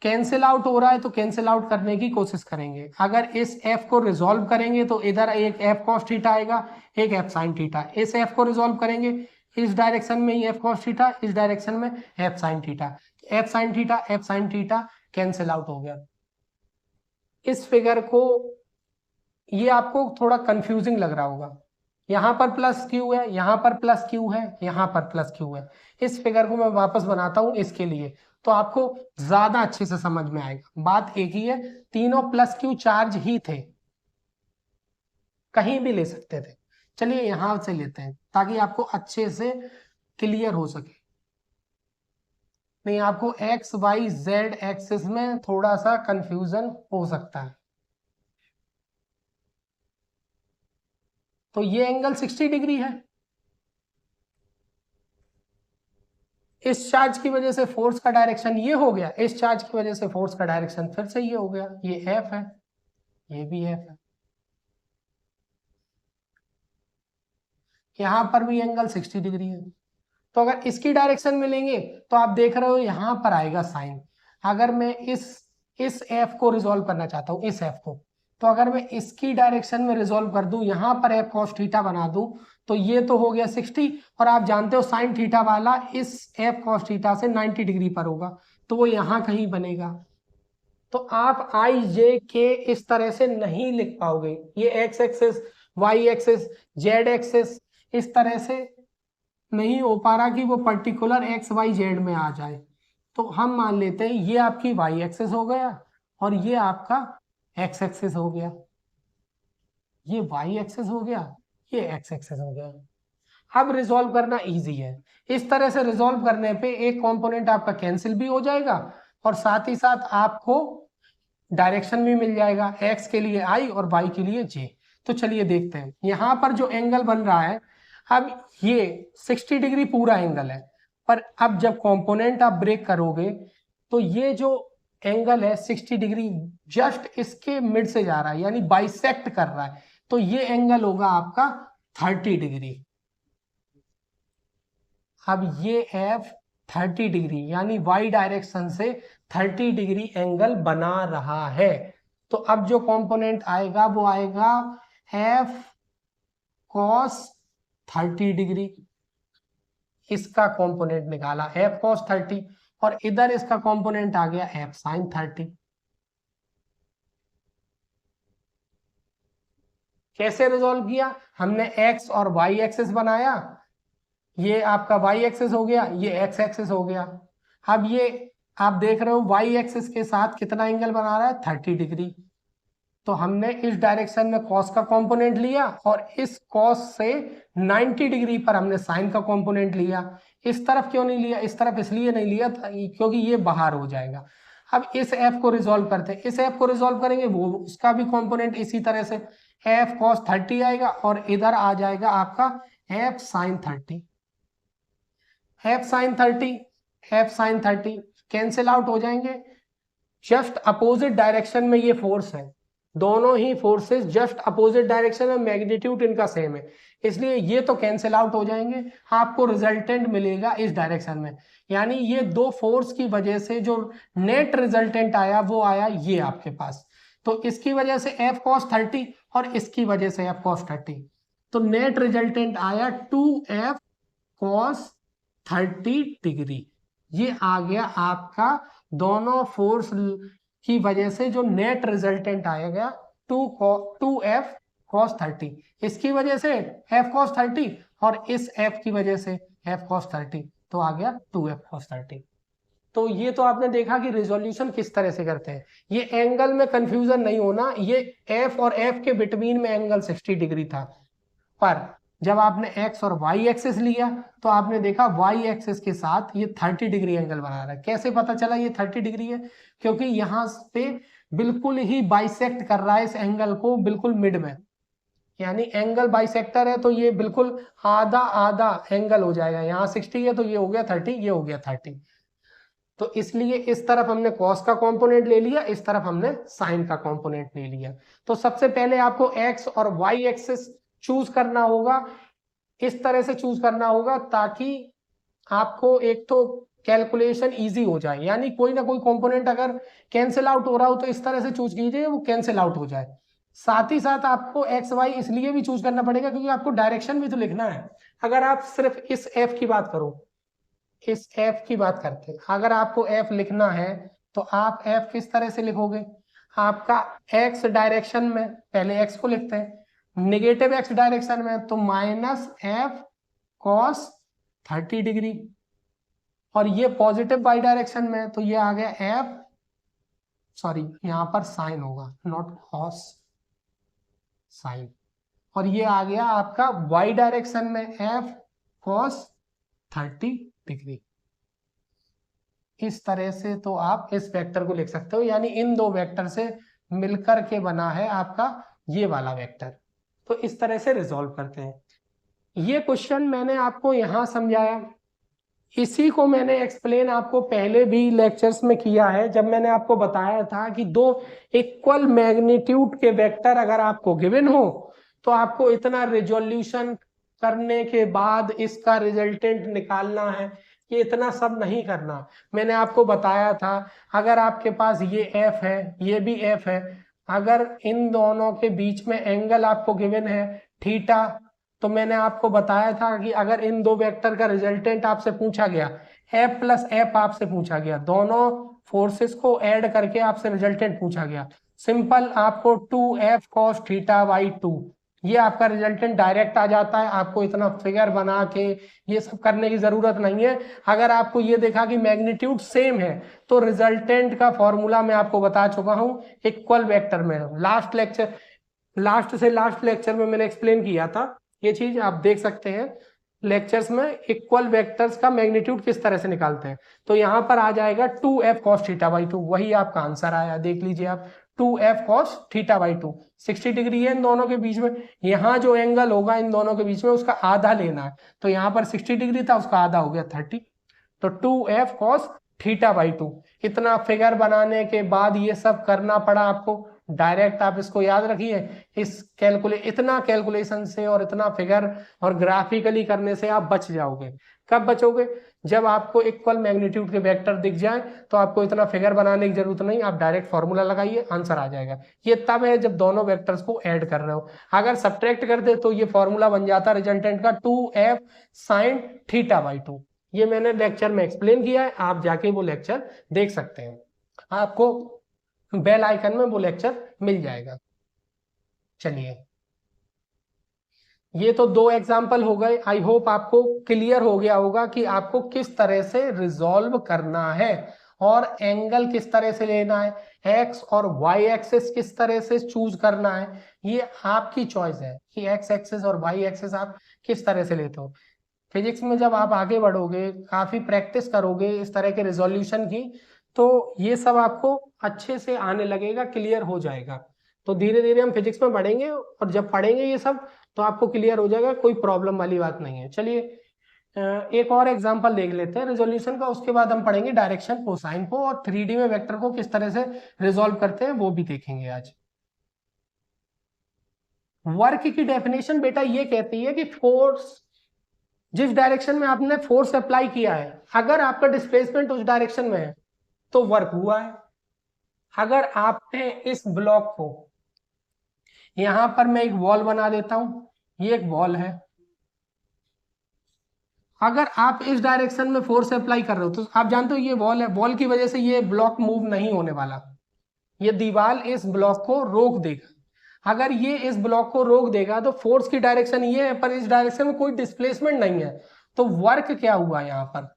कैंसिल आउट हो रहा है तो कैंसिल आउट करने की कोशिश करेंगे। अगर इस f को रिजॉल्व करेंगे तो इधर एक f cos थीटा आएगा, एक f sin थीटा। इस f को रिजॉल्व करेंगे इस डायरेक्शन में ही f cos थीटा, इस डायरेक्शन में f sin theta. f sin theta cancel out हो गया। इस फिगर को, ये आपको थोड़ा कंफ्यूजिंग लग रहा होगा, यहां पर प्लस क्यू है, यहां पर प्लस क्यू है, यहां पर प्लस क्यू है। इस फिगर को मैं वापस बनाता हूं इसके लिए, तो आपको ज्यादा अच्छे से समझ में आएगा। बात एक ही है, तीनों प्लस क्यू चार्ज ही थे, कहीं भी ले सकते थे। चलिए यहां से लेते हैं ताकि आपको अच्छे से क्लियर हो सके। नहीं, आपको एक्स वाई जेड एक्सिस में थोड़ा सा कंफ्यूजन हो सकता है। तो ये एंगल 60 डिग्री है, इस चार्ज की वजह से फोर्स का डायरेक्शन ये हो गया, इस चार्ज की वजह से फोर्स का डायरेक्शन फिर से ये हो गया, ये एफ है, ये भी एफ है। यहां पर भी एंगल 60 डिग्री है। तो अगर इसकी डायरेक्शन में लेंगे तो आप देख रहे हो यहां पर आएगा साइन। अगर मैं इस एफ को रिजोल्व करना चाहता हूं, इस एफ को, तो अगर मैं इसकी डायरेक्शन में रिजोल्व कर दूं, यहां पर एफ कॉस थीटा बना दूं, तो ये तो हो गया 60, और आप जानते हो साइन थीटा वाला इस एफ कॉस थीटा से 90 डिग्री पर होगा, तो वो यहां कहीं बनेगा। तो आप आई जे के इस तरह से नहीं लिख पाओगे, ये x axis, y axis, z axis इस तरह से नहीं हो पा रहा कि वो पर्टिकुलर एक्स वाई जेड में आ जाए। तो हम मान लेते हैं ये आपकी वाई एक्सिस हो गया और ये आपका एक्स एक्सिस हो गया, ये वाई एक्सिस हो गया, ये एक्स एक्सिस हो गया। अब रिजॉल्व करना इजी है, इस तरह से रिजॉल्व करने पे एक कंपोनेंट आपका कैंसिल भी हो जाएगा और साथ ही साथ आपको डायरेक्शन भी मिल जाएगा, एक्स के लिए आई और वाई के लिए जे। तो चलिए देखते हैं यहां पर जो एंगल बन रहा है, अब ये 60 डिग्री पूरा एंगल है, पर अब जब कंपोनेंट आप ब्रेक करोगे तो ये जो एंगल है 60 डिग्री जस्ट इसके मिड से जा रहा है, यानी बाइसेक्ट कर रहा है, तो ये एंगल होगा आपका 30 डिग्री। अब ये एफ 30 डिग्री यानी वाई डायरेक्शन से 30 डिग्री एंगल बना रहा है। तो अब जो कंपोनेंट आएगा वो आएगा एफ कॉस 30 डिग्री, इसका कंपोनेंट निकाला एफ कॉस 30, और इधर इसका कंपोनेंट आ गया एफ साइन 30। कैसे रिजॉल्व किया हमने? एक्स और वाई एक्सिस बनाया, ये आपका वाई एक्सिस हो गया, ये एक्स एक्सिस हो गया। अब ये आप देख रहे हो वाई एक्सिस के साथ कितना एंगल बना रहा है, 30 डिग्री। तो हमने इस डायरेक्शन में कॉस का कंपोनेंट लिया और इस कॉस से 90 डिग्री पर हमने साइन का कंपोनेंट लिया। इस तरफ क्यों नहीं लिया? इस तरफ इसलिए नहीं लिया था क्योंकि ये बाहर हो जाएगा। अब इस एफ को रिजॉल्व करते हैं, इस एफ को रिजॉल्व करेंगे वो उसका भी कंपोनेंट इसी तरह से एफ कॉस 30 आएगा और इधर आ जाएगा आपका F sine 30। F sine 30 F sine 30 cancel out हो जाएंगे, जस्ट अपोजिट डायरेक्शन में ये फोर्स है, दोनों ही फोर्सेस जस्ट अपोजिट डायरेक्शन में, मैग्नीट्यूड इनका सेम है, इसलिए ये तो कैंसिल आउट हो जाएंगे, आपको रिजल्टेंट मिलेगा इस डायरेक्शन में। यानी ये दो फोर्स की वजह से जो नेट रिजल्टेंट आया वो आया ये आपके पास। तो इसकी वजह से F cos 30 और इसकी वजह से F cos 30, तो नेट रिजल्टेंट आया 2F cos 30 डिग्री। ये आ गया आपका दोनों फोर्स की वजह से जो नेट रिजल्टेंट आएगा 2F cos 30, इसकी वजह से F cos 30 और इस F की वजह से F cos 30, तो आ गया 2F cos 30। तो ये तो आपने देखा कि रिजोल्यूशन किस तरह से करते हैं। ये एंगल में कंफ्यूजन नहीं होना, ये F और F के बिटवीन में एंगल 60 डिग्री था, पर जब आपने x और y एक्सिस लिया तो आपने देखा y एक्सिस के साथ ये 30 डिग्री एंगल बना रहा है। कैसे पता चला ये 30 डिग्री है? क्योंकि यहाँ पे बिल्कुल ही बाइसेक्ट कर रहा है इस एंगल को बिल्कुल मिड में, यानी एंगल बाइसेक्टर है, तो ये बिल्कुल आधा आधा एंगल हो जाएगा। यहाँ 60 है तो ये हो गया 30, ये हो गया 30। तो इसलिए इस तरफ हमने कॉस का कंपोनेंट ले लिया, इस तरफ हमने साइन का कंपोनेंट ले लिया। तो सबसे पहले आपको एक्स और वाई एक्सिस चूज करना होगा, इस तरह से चूज करना होगा ताकि आपको एक तो कैलकुलेशन इजी हो जाए, यानी कोई ना कोई कंपोनेंट अगर कैंसिल आउट हो रहा हो तो इस तरह से चूज कीजिए वो कैंसिल आउट हो जाए। साथ ही साथ आपको एक्स वाई इसलिए भी चूज करना पड़ेगा क्योंकि आपको डायरेक्शन भी तो लिखना है। अगर आप सिर्फ इस एफ की बात करो, इस एफ की बात करते हैं, अगर आपको एफ लिखना है तो आप एफ किस तरह से लिखोगे? आपका एक्स डायरेक्शन में पहले एक्स को लिखते हैं, नेगेटिव एक्स डायरेक्शन में तो -F cos 30 डिग्री, और ये पॉजिटिव वाई डायरेक्शन में तो ये आ गया F, सॉरी यहाँ पर साइन होगा नॉट कॉस, साइन, और ये आ गया आपका वाई डायरेक्शन में F cos 30 डिग्री। इस तरह से तो आप इस वेक्टर को लिख सकते हो, यानी इन दो वेक्टर से मिलकर के बना है आपका ये वाला वेक्टर। तो इस तरह से रिजॉल्व करते हैं। ये क्वेश्चन मैंने आपको यहां समझाया, इसी को मैंने एक्सप्लेन आपको पहले भी लेक्चर्स में किया है, जब मैंने आपको बताया था कि दो इक्वल मैग्नीट्यूड के वेक्टर अगर आपको गिवन हो तो आपको इतना रिजोल्यूशन करने के बाद इसका रिजल्टेंट निकालना है, ये इतना सब नहीं करना। मैंने आपको बताया था अगर आपके पास ये f है, ये भी f है, अगर इन दोनों के बीच में एंगल आपको गिवन है थीटा, तो मैंने आपको बताया था कि अगर इन दो वेक्टर का रिजल्टेंट आपसे पूछा गया, F प्लस F आपसे पूछा गया, दोनों फोर्सेस को ऐड करके आपसे रिजल्टेंट पूछा गया, सिंपल आपको 2F cos थीटा बाई 2, ये आपका रिजल्टेंट डायरेक्ट आ जाता है। आपको इतना फिगर बना के ये सब करने की जरूरत नहीं है। अगर आपको ये देखा कि मैग्नीट्यूड सेम है तो रिजल्टेंट का फॉर्मूला मैं आपको बता चुका हूं इक्वल वेक्टर में, लास्ट से लास्ट लेक्चर में मैंने एक्सप्लेन किया था, ये चीज आप देख सकते हैं लेक्चर्स में, इक्वल वेक्टर्स का मैग्नीट्यूड किस तरह से निकालते हैं। तो यहाँ पर आ जाएगा 2F cos थीटा बाई 2, वही आपका आंसर आया, देख लीजिए आप 2F cos theta by 2, 60 degree है इन दोनों के बीच में, यहाँ जो एंगल होगा इन दोनों के बीच में उसका आधा लेना है, तो यहाँ पर 60 डिग्री था उसका आधा हो गया 30, तो 2F cos थीटा बाई 2। इतना फिगर बनाने के बाद ये सब करना पड़ा आपको, डायरेक्ट आप इसको याद रखिए, इतना कैलकुलेशन से और इतना फिगर और ग्राफिकली करने से आप बच जाओगे। कब बचोगे? जब आपको इक्वल मैग्नीट्यूड के वेक्टर दिख जाए तो आपको इतना फिगर बनाने की जरूरत नहीं, आप डायरेक्ट फॉर्मूला लगाइए, आंसर आ जाएगा। ये तब है जब दोनों वेक्टर्स को ऐड कर रहे हो, अगर सब्ट्रैक्ट कर दे तो ये फॉर्मूला बन जाता रिजल्टेंट का 2F sin थीटा बाई 2। ये मैंने लेक्चर में एक्सप्लेन किया है, आप जाके वो लेक्चर देख सकते हैं, आपको बेल आइकन में वो लेक्चर मिल जाएगा। चलिए, ये तो दो एग्जाम्पल हो गए, आई होप आपको क्लियर हो गया होगा कि आपको किस तरह से रिजॉल्व करना है और एंगल किस तरह से लेना है, एक्स और वाई एक्सिस किस तरह से चूज करना है, ये आपकी चॉइस है कि एक्स एक्सिस और वाई एक्सिस आप किस तरह से लेते हो। फिजिक्स में जब आप आगे बढ़ोगे, काफी प्रैक्टिस करोगे इस तरह के रिजोल्यूशन की, तो ये सब आपको अच्छे से आने लगेगा, क्लियर हो जाएगा। तो धीरे धीरे हम फिजिक्स में बढ़ेंगे और जब पढ़ेंगे ये सब तो आपको क्लियर हो जाएगा, कोई प्रॉब्लम वाली बात नहीं है। चलिए एक और एग्जांपल देख लेते हैं रिजोल्यूशन का, उसके बाद हम पढ़ेंगे डायरेक्शन कोसाइन को और 3D में वेक्टर को किस तरह से रिजोल्व करते हैं वो भी देखेंगे आज। वर्क की डेफिनेशन बेटा ये कहती है कि फोर्स, जिस डायरेक्शन में आपने फोर्स अप्लाई किया है, अगर आपका डिस्प्लेसमेंट उस डायरेक्शन में है तो वर्क हुआ है। अगर आपने इस ब्लॉक को, यहां पर मैं एक वॉल बना देता हूं, ये एक वॉल है, अगर आप इस डायरेक्शन में फोर्स अप्लाई कर रहे हो तो आप जानते हो ये वॉल है, वॉल की वजह से ये ब्लॉक मूव नहीं होने वाला, ये दीवार इस ब्लॉक को रोक देगा। अगर ये इस ब्लॉक को रोक देगा तो फोर्स की डायरेक्शन ये है, पर इस डायरेक्शन में कोई डिस्प्लेसमेंट नहीं है, तो वर्क क्या हुआ यहाँ पर?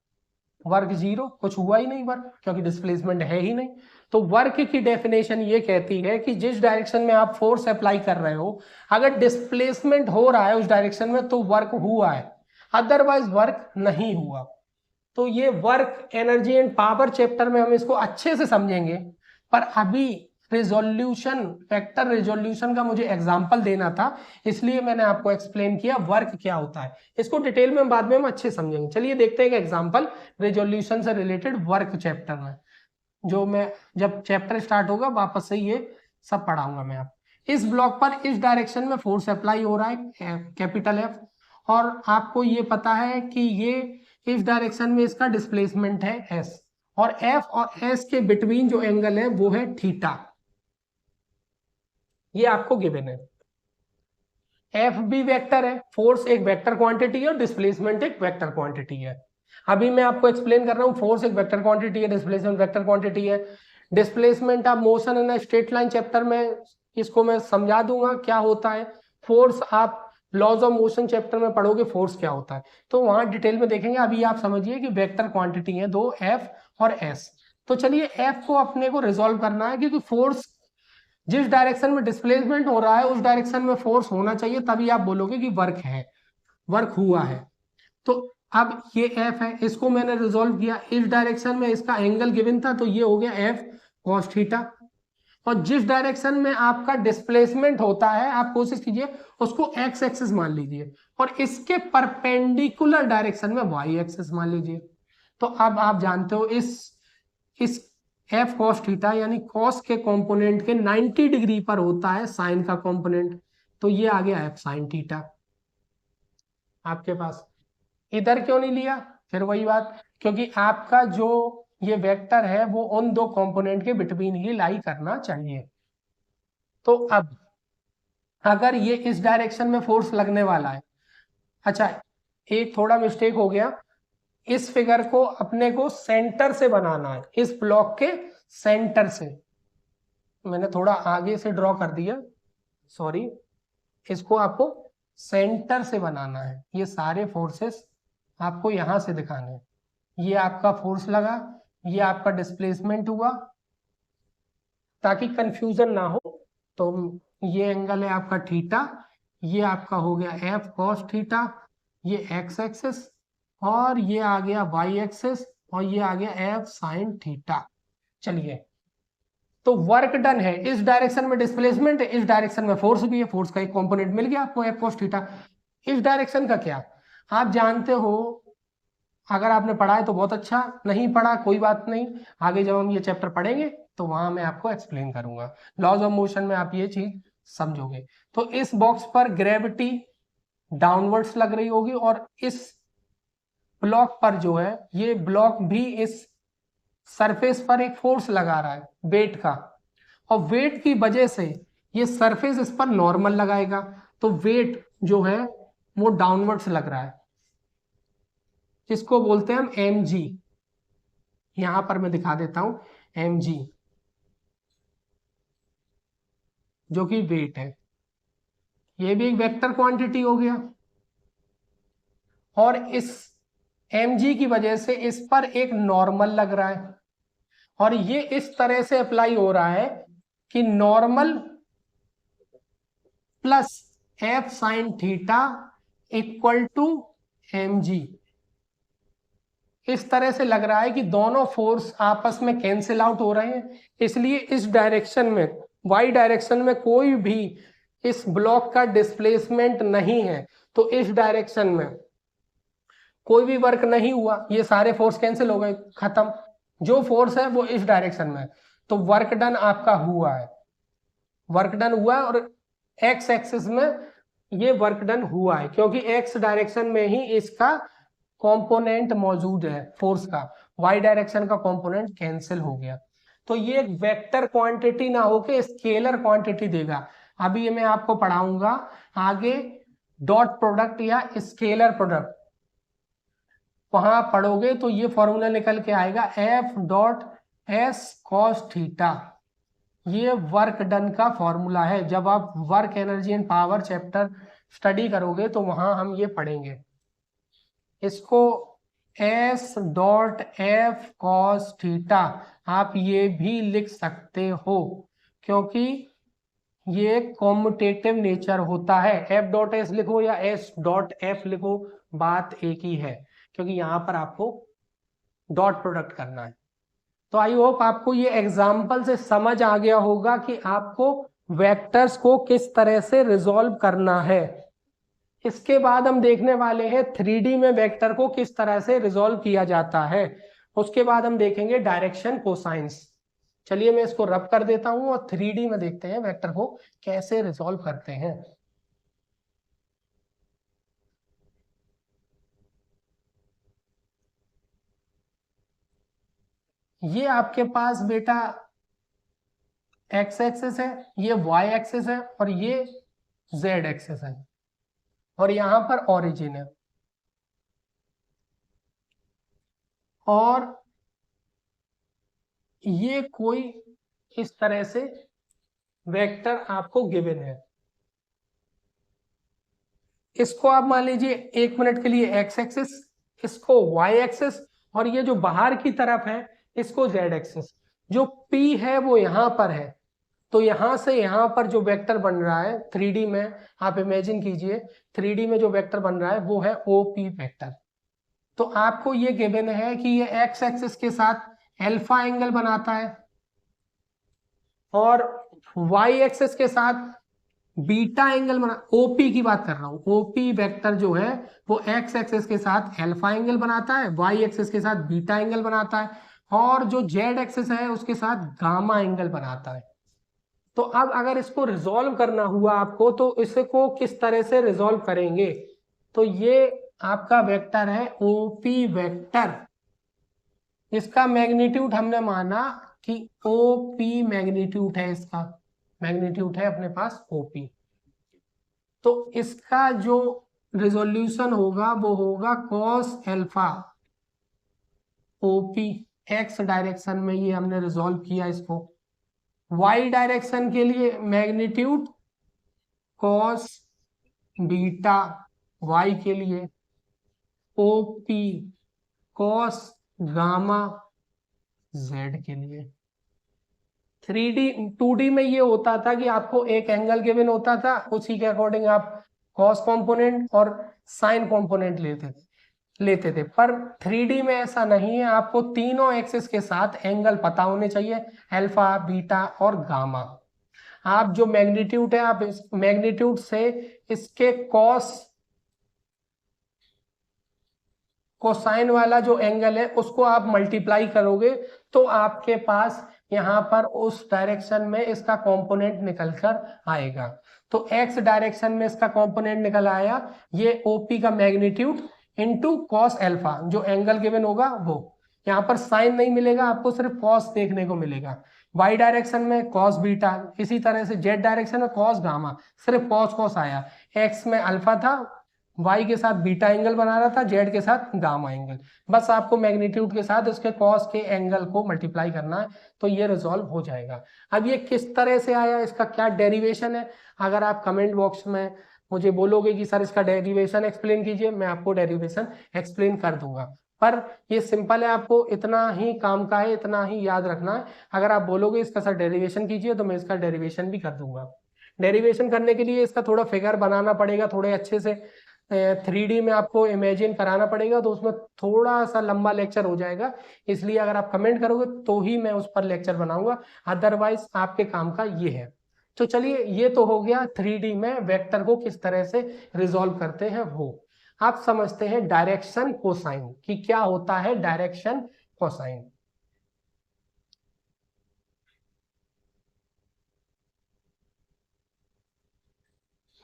वर्क जीरो, कुछ हुआ ही नहीं वर्क, क्योंकि डिस्प्लेसमेंट है ही नहीं। तो वर्क की डेफिनेशन ये कहती है कि जिस डायरेक्शन में आप फोर्स अप्लाई कर रहे हो, अगर डिस्प्लेसमेंट हो रहा है उस डायरेक्शन में तो वर्क हुआ है, अदरवाइज वर्क नहीं हुआ। तो ये work, energy and power chapter में हम इसको अच्छे से समझेंगे, पर अभी रिजोल्यूशन, वेक्टर रिजोल्यूशन का मुझे एग्जांपल देना था, इसलिए मैंने आपको एक्सप्लेन किया वर्क क्या होता है। इसको डिटेल में बाद में हम अच्छे समझेंगे। चलिए देखते हैं एग्जांपल रिजोल्यूशन से रिलेटेड वर्क चैप्टर में, जो मैं जब चैप्टर स्टार्ट होगा वापस से ये सब पढ़ाऊंगा मैं आप। इस ब्लॉक पर इस डायरेक्शन में फोर्स अप्लाई हो रहा है कैपिटल एफ, और आपको ये पता है कि ये इस डायरेक्शन में इसका डिस्प्लेसमेंट है एस, और एफ और एस के बिटवीन जो एंगल है वो है थीटा, ये आपको गिवन है। एफ भी वेक्टर है, फोर्स एक वेक्टर क्वांटिटी है और डिस्प्लेसमेंट एक वेक्टर क्वांटिटी है। अभी मैं आपको एक्सप्लेन कर रहा हूं, फोर्स एक वेक्टर क्वांटिटी है, डिस्प्लेसमेंट वेक्टर क्वांटिटी है। Displacement of motion in straight line chapter में इसको मैं समझा दूंगा क्या होता है। फोर्स आप लॉज ऑफ मोशन चैप्टर में पढ़ोगे फोर्स क्या होता है, तो वहां डिटेल में देखेंगे। अभी आप समझिए कि वेक्टर क्वांटिटी है दो, एफ और एस। तो चलिए एफ को अपने को रिजोल्व करना है, क्योंकि फोर्स जिस डायरेक्शन में डिस्प्लेसमेंट हो रहा है उस डायरेक्शन में फोर्स होना चाहिए, तभी आप बोलोगे कि वर्क है, वर्क हुआ है। तो अब ये एफ है, इसको मैंने रिजोल्व किया, इस डायरेक्शन में इसका एंगल गिवन था तो ये हो गया एफ कॉस थीटा। और जिस डायरेक्शन में आपका डिस्प्लेसमेंट होता है आप कोशिश कीजिए उसको एक्स एक्सिस मान लीजिए, और इसके परपेंडिकुलर डायरेक्शन में वाई एक्सिस मान लीजिए। तो अब आप जानते हो इस एफ कॉस थीटा यानी कॉस के कंपोनेंट के 90 डिग्री पर होता है साइन का कंपोनेंट, तो ये आ गया एफ साइन थीटा आपके पास। इधर क्यों नहीं लिया? फिर वही बात, क्योंकि आपका जो ये वेक्टर है वो उन दो कंपोनेंट के बिटवीन ही लाई करना चाहिए। तो अब अगर ये इस डायरेक्शन में फोर्स लगने वाला है, अच्छा एक थोड़ा मिस्टेक हो गया, इस फिगर को अपने को सेंटर से बनाना है, इस ब्लॉक के सेंटर से। मैंने थोड़ा आगे से ड्रॉ कर दिया, सॉरी। इसको आपको सेंटर से बनाना है, ये सारे फोर्सेस आपको यहां से दिखाने हैं। ये आपका फोर्स लगा, ये आपका डिस्प्लेसमेंट हुआ, ताकि कंफ्यूजन ना हो। तो ये एंगल है आपका थीटा, ये आपका हो गया एफ कॉस थीटा, ये एक्स एक्सिस, और ये आ गया वाई एक्सिस, और ये आ गया एफ साइन थीटा। चलिए, तो वर्क डन है, इस डायरेक्शन में डिस्प्लेसमेंट है, इस डायरेक्शन में फोर्स भी है, फोर्स का एक कंपोनेंट मिल गया आपको एफ कॉस थीटा। इस डायरेक्शन का क्या आप जानते हो? अगर आपने पढ़ा है तो बहुत अच्छा, नहीं पढ़ा कोई बात नहीं, आगे जब हम ये चैप्टर पढ़ेंगे तो वहां मैं आपको एक्सप्लेन करूंगा। लॉज ऑफ मोशन में आप ये चीज समझोगे। तो इस बॉक्स पर ग्रेविटी डाउनवर्ड्स लग रही होगी, और इस ब्लॉक पर जो है, ये ब्लॉक भी इस सरफेस पर एक फोर्स लगा रहा है वेट का, और वेट की वजह से ये सरफेस इस पर नॉर्मल लगाएगा, तो वेट जो है वो डाउनवर्ड्स लग रहा है, जिसको बोलते हैं हम एम जी। यहां पर मैं दिखा देता हूं एम जी, जो कि वेट है, ये भी एक वेक्टर क्वांटिटी हो गया। और इस एम जी की वजह से इस पर एक नॉर्मल लग रहा है, और ये इस तरह से अप्लाई हो रहा है कि normal plus F sine theta equal to m g. इस तरह से लग रहा है कि दोनों फोर्स आपस में कैंसिल आउट हो रहे हैं, इसलिए इस डायरेक्शन में, वाई डायरेक्शन में कोई भी इस ब्लॉक का डिस्प्लेसमेंट नहीं है, तो इस डायरेक्शन में कोई भी वर्क नहीं हुआ, ये सारे फोर्स कैंसिल हो गए, खत्म। जो फोर्स है वो इस डायरेक्शन में, तो वर्क डन आपका हुआ है, वर्क डन हुआ है। और एक्स एक्सिस में ये वर्क डन हुआ है, क्योंकि एक्स डायरेक्शन में ही इसका कंपोनेंट मौजूद है फोर्स का, वाई डायरेक्शन का कंपोनेंट कैंसिल हो गया। तो ये एक वेक्टर क्वांटिटी ना होके स्केलर क्वांटिटी देगा। अभी ये मैं आपको पढ़ाऊंगा आगे, डॉट प्रोडक्ट या स्केलर प्रोडक्ट वहां पढ़ोगे तो ये फॉर्मूला निकल के आएगा F dot S cos theta. ये वर्क डन का फॉर्मूला है, जब आप work energy and power chapter study करोगे तो वहां हम ये पढ़ेंगे। इसको S dot F cos theta आप ये भी लिख सकते हो, क्योंकि ये कॉम्यूटेटिव नेचर होता है। एफ डॉट एस लिखो या एस डॉट एफ लिखो, बात एक ही है, क्योंकि यहां पर आपको डॉट प्रोडक्ट करना है। तो आई होप आपको ये एग्जाम्पल से समझ आ गया होगा कि आपको वेक्टर्स को किस तरह से रिजॉल्व करना है। इसके बाद हम देखने वाले हैं 3D में वेक्टर को किस तरह से रिजॉल्व किया जाता है। उसके बाद हम देखेंगे डायरेक्शन कोसाइंस। चलिए मैं इसको रब कर देता हूं और 3D में देखते हैं वेक्टर को कैसे रिजॉल्व करते हैं। ये आपके पास बेटा एक्स एक्सिस है, ये वाई एक्सिस है और ये जेड एक्सिस है, और यहां पर ओरिजिन है। और ये कोई इस तरह से वेक्टर आपको गिवन है। इसको आप मान लीजिए 1 मिनट के लिए एक्स एक्सिस, इसको वाई एक्सिस, और ये जो बाहर की तरफ है इसको जेड एक्सिस। जो P है वो यहां पर है, तो यहां से यहां पर जो वेक्टर बन रहा है 3D में, आप इमेजिन कीजिए 3D में जो वेक्टर बन रहा है वो है OP वेक्टर। तो आपको ये गिवन है कि ये एक्स एक्सिस के साथ अल्फा एंगल बनाता है और वाई एक्सिस के साथ बीटा एंगल बना, ओपी की बात कर रहा हूं। ओपी वेक्टर जो है वो एक्स एक्सिस के साथ अल्फा एंगल बनाता है, वाई एक्सिस के साथ बीटा एंगल बनाता है, और जो जेड एक्सिस है उसके साथ गामा एंगल बनाता है। तो अब अगर इसको रिजॉल्व करना हुआ आपको तो इसको किस तरह से रिजॉल्व करेंगे। तो ये आपका वेक्टर है ओपी वेक्टर। इसका मैग्नीट्यूड हमने माना कि ओपी मैग्नीट्यूड है, इसका मैग्नीट्यूड है अपने पास ओपी। तो इसका जो रिजोल्यूशन होगा वो होगा cos alpha OP. X direction में ये हमने रिजॉल्व किया इसको। वाई डायरेक्शन के लिए मैग्नीट्यूड कॉस बीटा वाई के लिए, ओपी कॉस गामा जेड के लिए। 3D 2D में ये होता था कि आपको एक एंगल गिवन होता था, उसी के अकॉर्डिंग आप कॉस कंपोनेंट और साइन कंपोनेंट लेते थे। पर 3D में ऐसा नहीं है, आपको तीनों एक्सिस के साथ एंगल पता होने चाहिए, अल्फा बीटा और गामा। आप जो मैग्नीट्यूड है, आप इस मैग्नीट्यूड से इसके कॉस कोसाइन वाला जो एंगल है उसको आप मल्टीप्लाई करोगे तो आपके पास यहां पर उस डायरेक्शन में इसका कंपोनेंट निकल कर आएगा। तो एक्स डायरेक्शन में इसका कंपोनेंट निकल आया, ये ओपी का मैग्नीट्यूड इनटू कॉस एल्फा, जो एंगल गिवन होगा वो। यहाँ पर साइन नहीं मिलेगा आपको, सिर्फ कॉस देखने को मिलेगा। वाई डायरेक्शन में कॉस बीटा, इसी तरह से जेड डायरेक्शन में कॉस गामा, सिर्फ कॉस कॉस आया। एक्स में अल्फा था, वाई के साथ बीटा एंगल बना रहा था, जेड के साथ गामा एंगल। बस आपको मैग्नीट्यूड के साथ उसके कॉस के एंगल को मल्टीप्लाई करना है तो ये रिजॉल्व हो जाएगा। अब ये किस तरह से आया, इसका क्या डेरिवेशन है, अगर आप कमेंट बॉक्स में मुझे बोलोगे कि सर इसका डेरिवेशन एक्सप्लेन कीजिए, मैं आपको डेरिवेशन एक्सप्लेन कर दूंगा। पर ये सिंपल है, आपको इतना ही काम का है, इतना ही याद रखना है। अगर आप बोलोगे इसका सर डेरिवेशन कीजिए तो मैं इसका डेरिवेशन भी कर दूंगा। डेरिवेशन करने के लिए इसका थोड़ा फिगर बनाना पड़ेगा, थोड़े अच्छे से 3D में आपको इमेजिन कराना पड़ेगा, तो उसमें थोड़ा सा लंबा लेक्चर हो जाएगा। इसलिए अगर आप कमेंट करोगे तो ही मैं उस पर लेक्चर बनाऊंगा, अदरवाइज आपके काम का ये है। तो चलिए, ये तो हो गया 3D में वेक्टर को किस तरह से रिजॉल्व करते हैं वो। आप समझते हैं डायरेक्शन कोसाइन कि क्या होता है डायरेक्शन कोसाइन।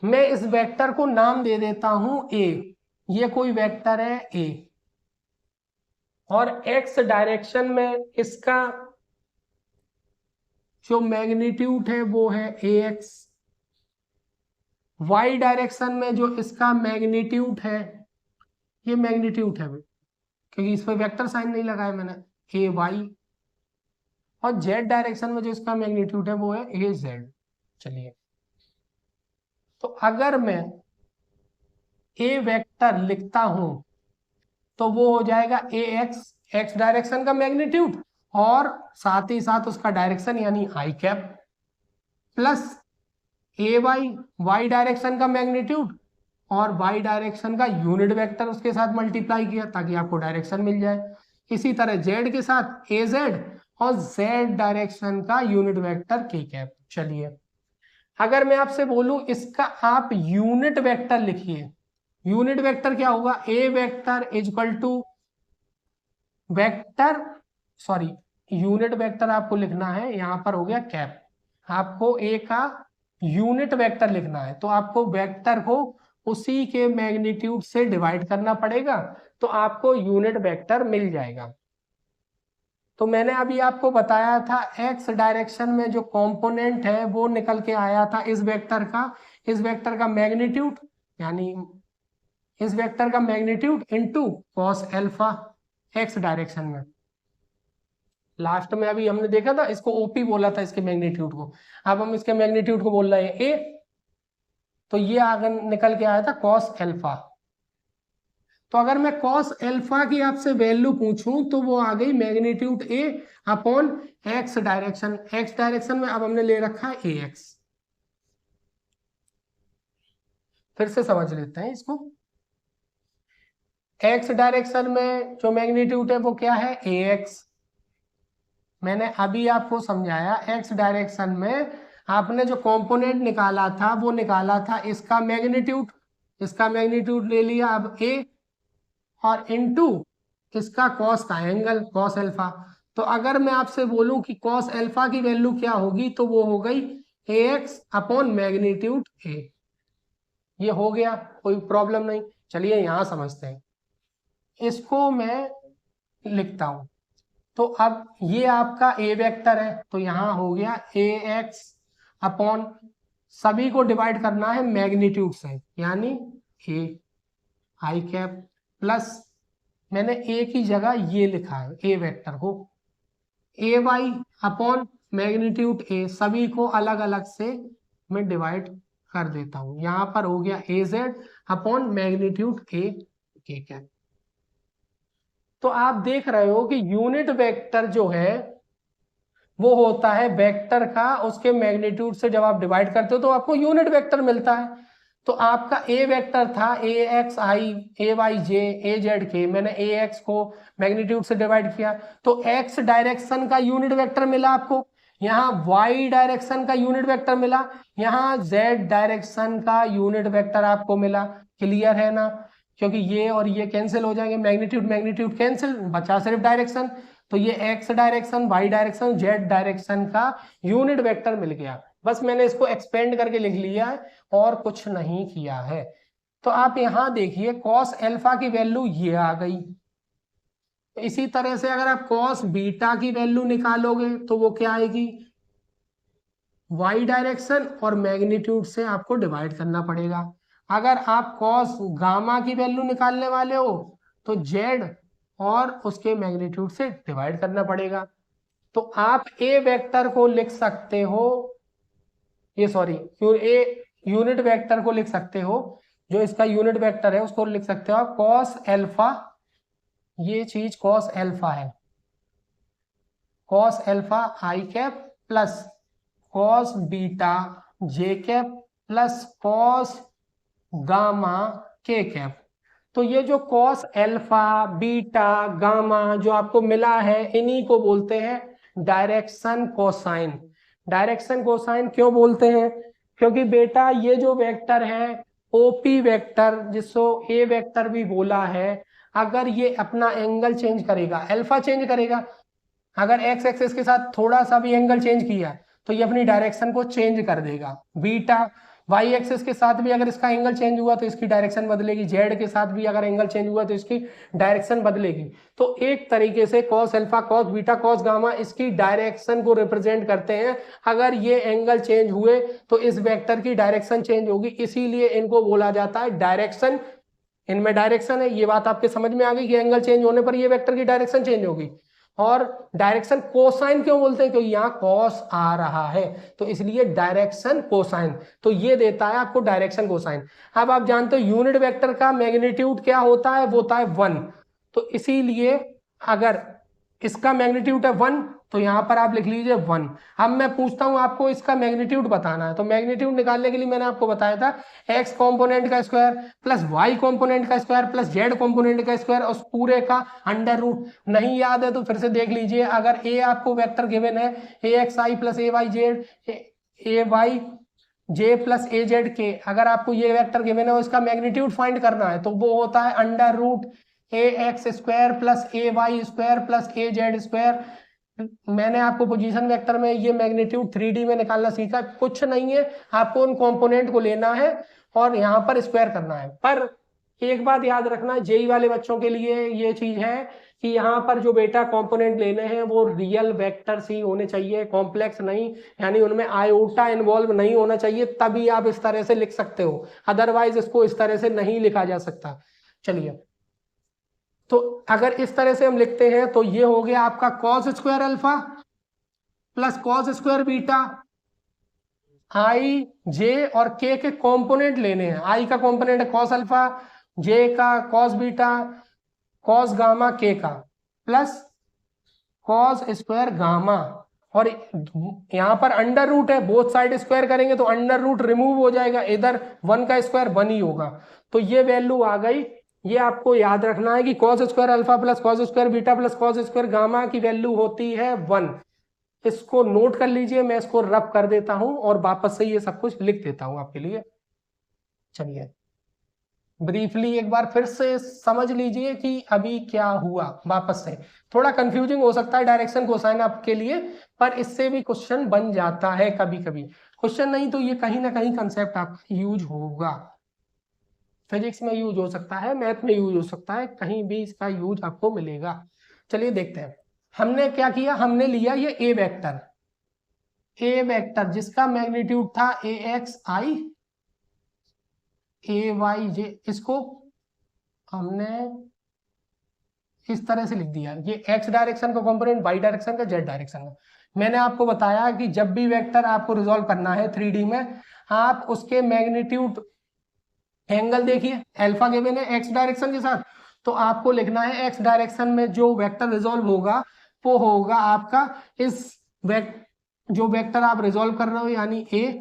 मैं इस वेक्टर को नाम दे देता हूं ए, ये कोई वेक्टर है ए, और एक्स डायरेक्शन में इसका जो मैग्नीट्यूड है वो है ए एक्स, वाई डायरेक्शन में जो इसका मैग्नीट्यूड है, ये मैग्नीट्यूड है क्योंकि इस पर वेक्टर साइन नहीं लगाया मैंने, ए वाई, और जेड डायरेक्शन में जो इसका मैग्नीट्यूड है वो है ए जेड। चलिए, तो अगर मैं ए वेक्टर लिखता हूं तो वो हो जाएगा ए एक्स, एक्स डायरेक्शन का मैग्नीट्यूड, और साथ ही साथ उसका डायरेक्शन यानी आई कैप, प्लस ए वाई, वाई डायरेक्शन का मैग्नीट्यूड और वाई डायरेक्शन का यूनिट वेक्टर उसके साथ मल्टीप्लाई किया ताकि आपको डायरेक्शन मिल जाए। इसी तरह जेड के साथ ए जेड और जेड डायरेक्शन का यूनिट वेक्टर के कैप। चलिए, अगर मैं आपसे बोलूं इसका आप यूनिट वेक्टर लिखिए, यूनिट वेक्टर क्या होगा, A vector is equal to vector, sorry unit vector आपको लिखना है, यहां पर हो गया कैप, आपको ए का यूनिट वेक्टर लिखना है तो आपको वेक्टर को उसी के मैग्नीट्यूड से डिवाइड करना पड़ेगा, तो आपको यूनिट वेक्टर मिल जाएगा। तो मैंने अभी आपको बताया था एक्स डायरेक्शन में जो कंपोनेंट है वो निकल के आया था इस वेक्टर का मैग्नीट्यूड, यानी इस वेक्टर का magnitude into cos alpha x direction में। लास्ट में अभी हमने देखा था, इसको ओपी बोला था इसके मैग्नीट्यूड को, अब हम इसके मैग्नीट्यूड को बोल रहे हैं ए, तो ये आगे निकल के आया था कॉस अल्फा। तो अगर मैं कॉस अल्फा की आपसे वैल्यू पूछूं तो वो आ गई मैग्नीट्यूड ए upon x direction, x direction में अब हमने ले रखा है ए एक्स। फिर से समझ लेते हैं इसको, एक्स डायरेक्शन में जो मैग्नीट्यूड है वो क्या है ए एक्स, मैंने अभी आपको समझाया एक्स डायरेक्शन में आपने जो कंपोनेंट निकाला था वो निकाला था इसका मैग्नीट्यूड, इसका मैग्नीट्यूड ले लिया अब ए और इनटू इसका कॉस का एंगल कॉस अल्फा। तो अगर मैं आपसे बोलूं कि कॉस अल्फा की वैल्यू क्या होगी तो वो हो गई ए एक्स अपॉन मैग्नीट्यूड ए, ये हो गया, कोई प्रॉब्लम नहीं। चलिए यहां समझते हैं, इसको मैं लिखता हूं, तो अब ये आपका ए वेक्टर है तो यहां हो गया ए एक्स अपॉन, सभी को डिवाइड करना है मैग्नीट्यूड से यानी ए आई कैप, प्लस मैंने ए की जगह ये लिखा है ए वेक्टर को, ए वाई अपॉन मैग्नीट्यूड ए, सभी को अलग अलग से मैं डिवाइड कर देता हूं, यहां पर हो गया ए जेड अपॉन मैग्नीट्यूड ए के कैप। तो आप देख रहे हो कि यूनिट वेक्टर जो है वो होता है वेक्टर का उसके मैग्नीट्यूड से जब आप डिवाइड करते हो तो आपको यूनिट वेक्टर मिलता है। तो आपका ए वेक्टर था ए एक्स आई ए वाई जे ए जेड के, मैंने ए एक्स को मैग्नीट्यूड से डिवाइड किया तो एक्स डायरेक्शन का यूनिट वेक्टर मिला आपको, यहाँ वाई डायरेक्शन का यूनिट वेक्टर मिला, यहाँ जेड डायरेक्शन का यूनिट वेक्टर आपको मिला। क्लियर है ना, क्योंकि ये और ये कैंसिल हो जाएंगे, मैग्नीट्यूड मैग्नीट्यूड कैंसिल, बचा सिर्फ डायरेक्शन, तो ये x direction y direction z direction का यूनिट वेक्टर मिल गया। बस मैंने इसको एक्सपेंड करके लिख लिया है और कुछ नहीं किया है। तो आप यहां देखिए कॉस अल्फा की वैल्यू ये आ गई, इसी तरह से अगर आप कॉस बीटा की वैल्यू निकालोगे तो वो क्या आएगी, वाई डायरेक्शन और मैग्नीट्यूड से आपको डिवाइड करना पड़ेगा। अगर आप कॉस गामा की वैल्यू निकालने वाले हो तो जेड और उसके मैग्नीट्यूड से डिवाइड करना पड़ेगा। तो आप ए वेक्टर को लिख सकते हो, ये सॉरी ए यूनिट वेक्टर को लिख सकते हो, जो इसका यूनिट वेक्टर है उसको लिख सकते हो आप कॉस अल्फा, ये चीज कॉस अल्फा है, कॉस अल्फा आई कैप प्लस कॉस बीटा जे कैप प्लस कॉस गामा के कैप। तो ये जो कॉस अल्फा बीटा गामा जो आपको मिला है इन्हीं को बोलते हैं डायरेक्शन कोसाइन। डायरेक्शन कोसाइन क्यों बोलते हैं, क्योंकि बेटा ये जो वेक्टर है ओपी वेक्टर जिसको ए वेक्टर भी बोला है, अगर ये अपना एंगल चेंज करेगा अल्फा चेंज करेगा, अगर एक्स एक्सिस के साथ थोड़ा सा भी एंगल चेंज किया तो ये अपनी डायरेक्शन को चेंज कर देगा। बीटा वाई एक्सिस के साथ भी अगर इसका एंगल चेंज हुआ तो इसकी डायरेक्शन बदलेगी, जेड के साथ भी अगर एंगल चेंज हुआ तो इसकी डायरेक्शन बदलेगी। तो एक तरीके से cos alpha, cos beta, cos gamma इसकी डायरेक्शन को रिप्रेजेंट करते हैं। अगर ये एंगल चेंज हुए तो इस वेक्टर की डायरेक्शन चेंज होगी, इसीलिए इनको बोला जाता है डायरेक्शन। इनमें डायरेक्शन है, ये बात आपके समझ में आ गई कि एंगल चेंज होने पर ये वेक्टर की डायरेक्शन चेंज होगी। और डायरेक्शन कोसाइन क्यों बोलते हैं? क्योंकि यहाँ कॉस आ रहा है, तो इसलिए डायरेक्शन कोसाइन। तो ये देता है आपको डायरेक्शन कोसाइन। अब आप जानते हो यूनिट वेक्टर का मैग्नीट्यूड क्या होता है? वो होता है 1। तो इसीलिए अगर इसका मैग्नीट्यूड है 1 तो यहां पर आप लिख लीजिए 1। अब मैं पूछता हूं आपको इसका मैग्नीट्यूड बताना है, तो मैग्नीट्यूड निकालने के लिए मैंने आपको बताया था x कॉम्पोनेंट का स्क्वायर प्लस y कॉम्पोनेंट का स्क्वायर प्लस z कॉम्पोनेंट का स्क्वायर, उस पूरे का अंडर रूट। नहीं याद है तो फिर से देख लीजिए। अगर a आपको वेक्टर गिवन है axi प्लस ay जे प्लस ए जेड के, अगर आपको ये वेक्टर गिवन है और इसका मैग्नीट्यूड फाइंड करना है तो वो होता है अंडर रूट ए एक्स स्क्वायर प्लस ए वाई स्क्वायर प्लस ए जेड स्क्वायर। मैंने आपको पोजीशन वेक्टर में ये मैग्नीट्यूड 3D में निकालना सीखा, कुछ नहीं है, आपको उन कंपोनेंट को लेना है और यहाँ पर स्क्वायर करना है। पर एक बात याद रखना, जेई वाले बच्चों के लिए ये चीज है कि यहाँ पर जो बेटा कंपोनेंट लेने हैं वो रियल वेक्टर्स ही होने चाहिए, कॉम्प्लेक्स नहीं, यानी उनमें आयोटा इन्वॉल्व नहीं होना चाहिए, तभी आप इस तरह से लिख सकते हो, अदरवाइज इसको इस तरह से नहीं लिखा जा सकता। चलिए, तो अगर इस तरह से हम लिखते हैं तो ये हो गया आपका cos square alpha plus cos square beta, I J और के कंपोनेंट लेने हैं। आई का कंपोनेंट है कॉस अल्फा, जे का कॉस बीटा, कॉस गामा के का, प्लस कॉस स्क्वायर गामा। और यहां पर अंडर रूट है, बोथ साइड स्क्वायर करेंगे तो अंडर रूट रिमूव हो जाएगा, इधर 1 का स्क्वायर 1 ही होगा। तो ये वैल्यू आ गई। ये आपको याद रखना है कि cos square alpha plus cos square beta plus cos square gamma की वैल्यू होती है 1। इसको नोट कर लीजिए, मैं इसको रब कर देता हूं और वापस से ये सब कुछ लिख देता हूं आपके लिए। चलिए, ब्रीफली एक बार फिर से समझ लीजिए कि अभी क्या हुआ। वापस से थोड़ा कंफ्यूजिंग हो सकता है डायरेक्शन कोसाइन आपके लिए, पर इससे भी क्वेश्चन बन जाता है कभी कभी। क्वेश्चन नहीं तो ये कहीं ना कहीं कंसेप्ट आपका यूज होगा, फिजिक्स में यूज हो सकता है, मैथ में यूज हो सकता है, कहीं भी इसका यूज आपको मिलेगा। चलिए देखते हैं, हमने क्या किया, हमने लिया ये ए वेक्टर जिसका मैग्नीट्यूड था ए एक्स आई ए वाई जे, इसको हमने इस तरह से लिख दिया, ये एक्स डायरेक्शन का कंपोनेंट, वाई डायरेक्शन का, जेड डायरेक्शन का। मैंने आपको बताया कि जब भी वेक्टर आपको रिजॉल्व करना है 3D में, आप उसके मैग्नीट्यूड एंगल देखिए, अल्फा गिवन है एक्स डायरेक्शन के साथ, तो आपको लिखना है एक्स डायरेक्शन में जो वेक्टर रिजॉल्व होगा वो होगा आपका इस जो वेक्टर आप रिजॉल्व कर रहे हो यानी ए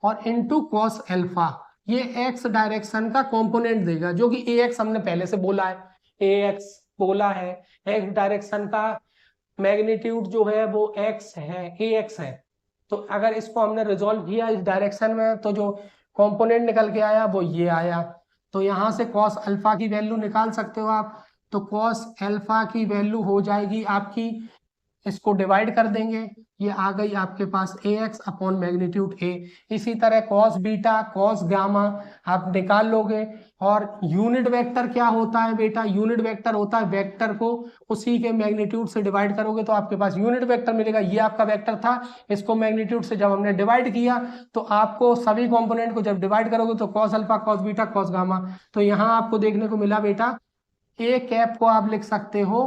और इनटू कॉस अल्फा, ये एक्स डायरेक्शन का कंपोनेंट देगा, जो कि ए एक्स हमने पहले से बोला है, ए एक्स बोला है, एक्स डायरेक्शन का मैग्नीट्यूड जो है वो एक्स है, ए एक्स है। तो अगर इसको हमने रिजॉल्व किया इस डायरेक्शन में तो जो कंपोनेंट निकल के आया वो ये आया। तो यहां से कॉस अल्फा की वैल्यू निकाल सकते हो आप, तो कॉस अल्फा की वैल्यू हो जाएगी आपकी, इसको डिवाइड कर देंगे, ये आ गई आपके पास ए एक्स अपॉन मैग्नीट्यूड ए। इसी तरह कॉस बीटा कॉस गामा आप निकाल लोगे। और यूनिट वेक्टर क्या होता है बेटा? यूनिट वेक्टर होता है वेक्टर को उसी के मैग्नीट्यूड से डिवाइड करोगे तो आपके पास यूनिट वेक्टर मिलेगा। ये आपका वेक्टर था, इसको मैग्नीट्यूड से जब हमने डिवाइड किया तो आपको सभी कंपोनेंट को जब डिवाइड करोगे तो cos alpha cos beta cos gamma, तो यहाँ आपको देखने को मिला बेटा ए कैप को आप लिख सकते हो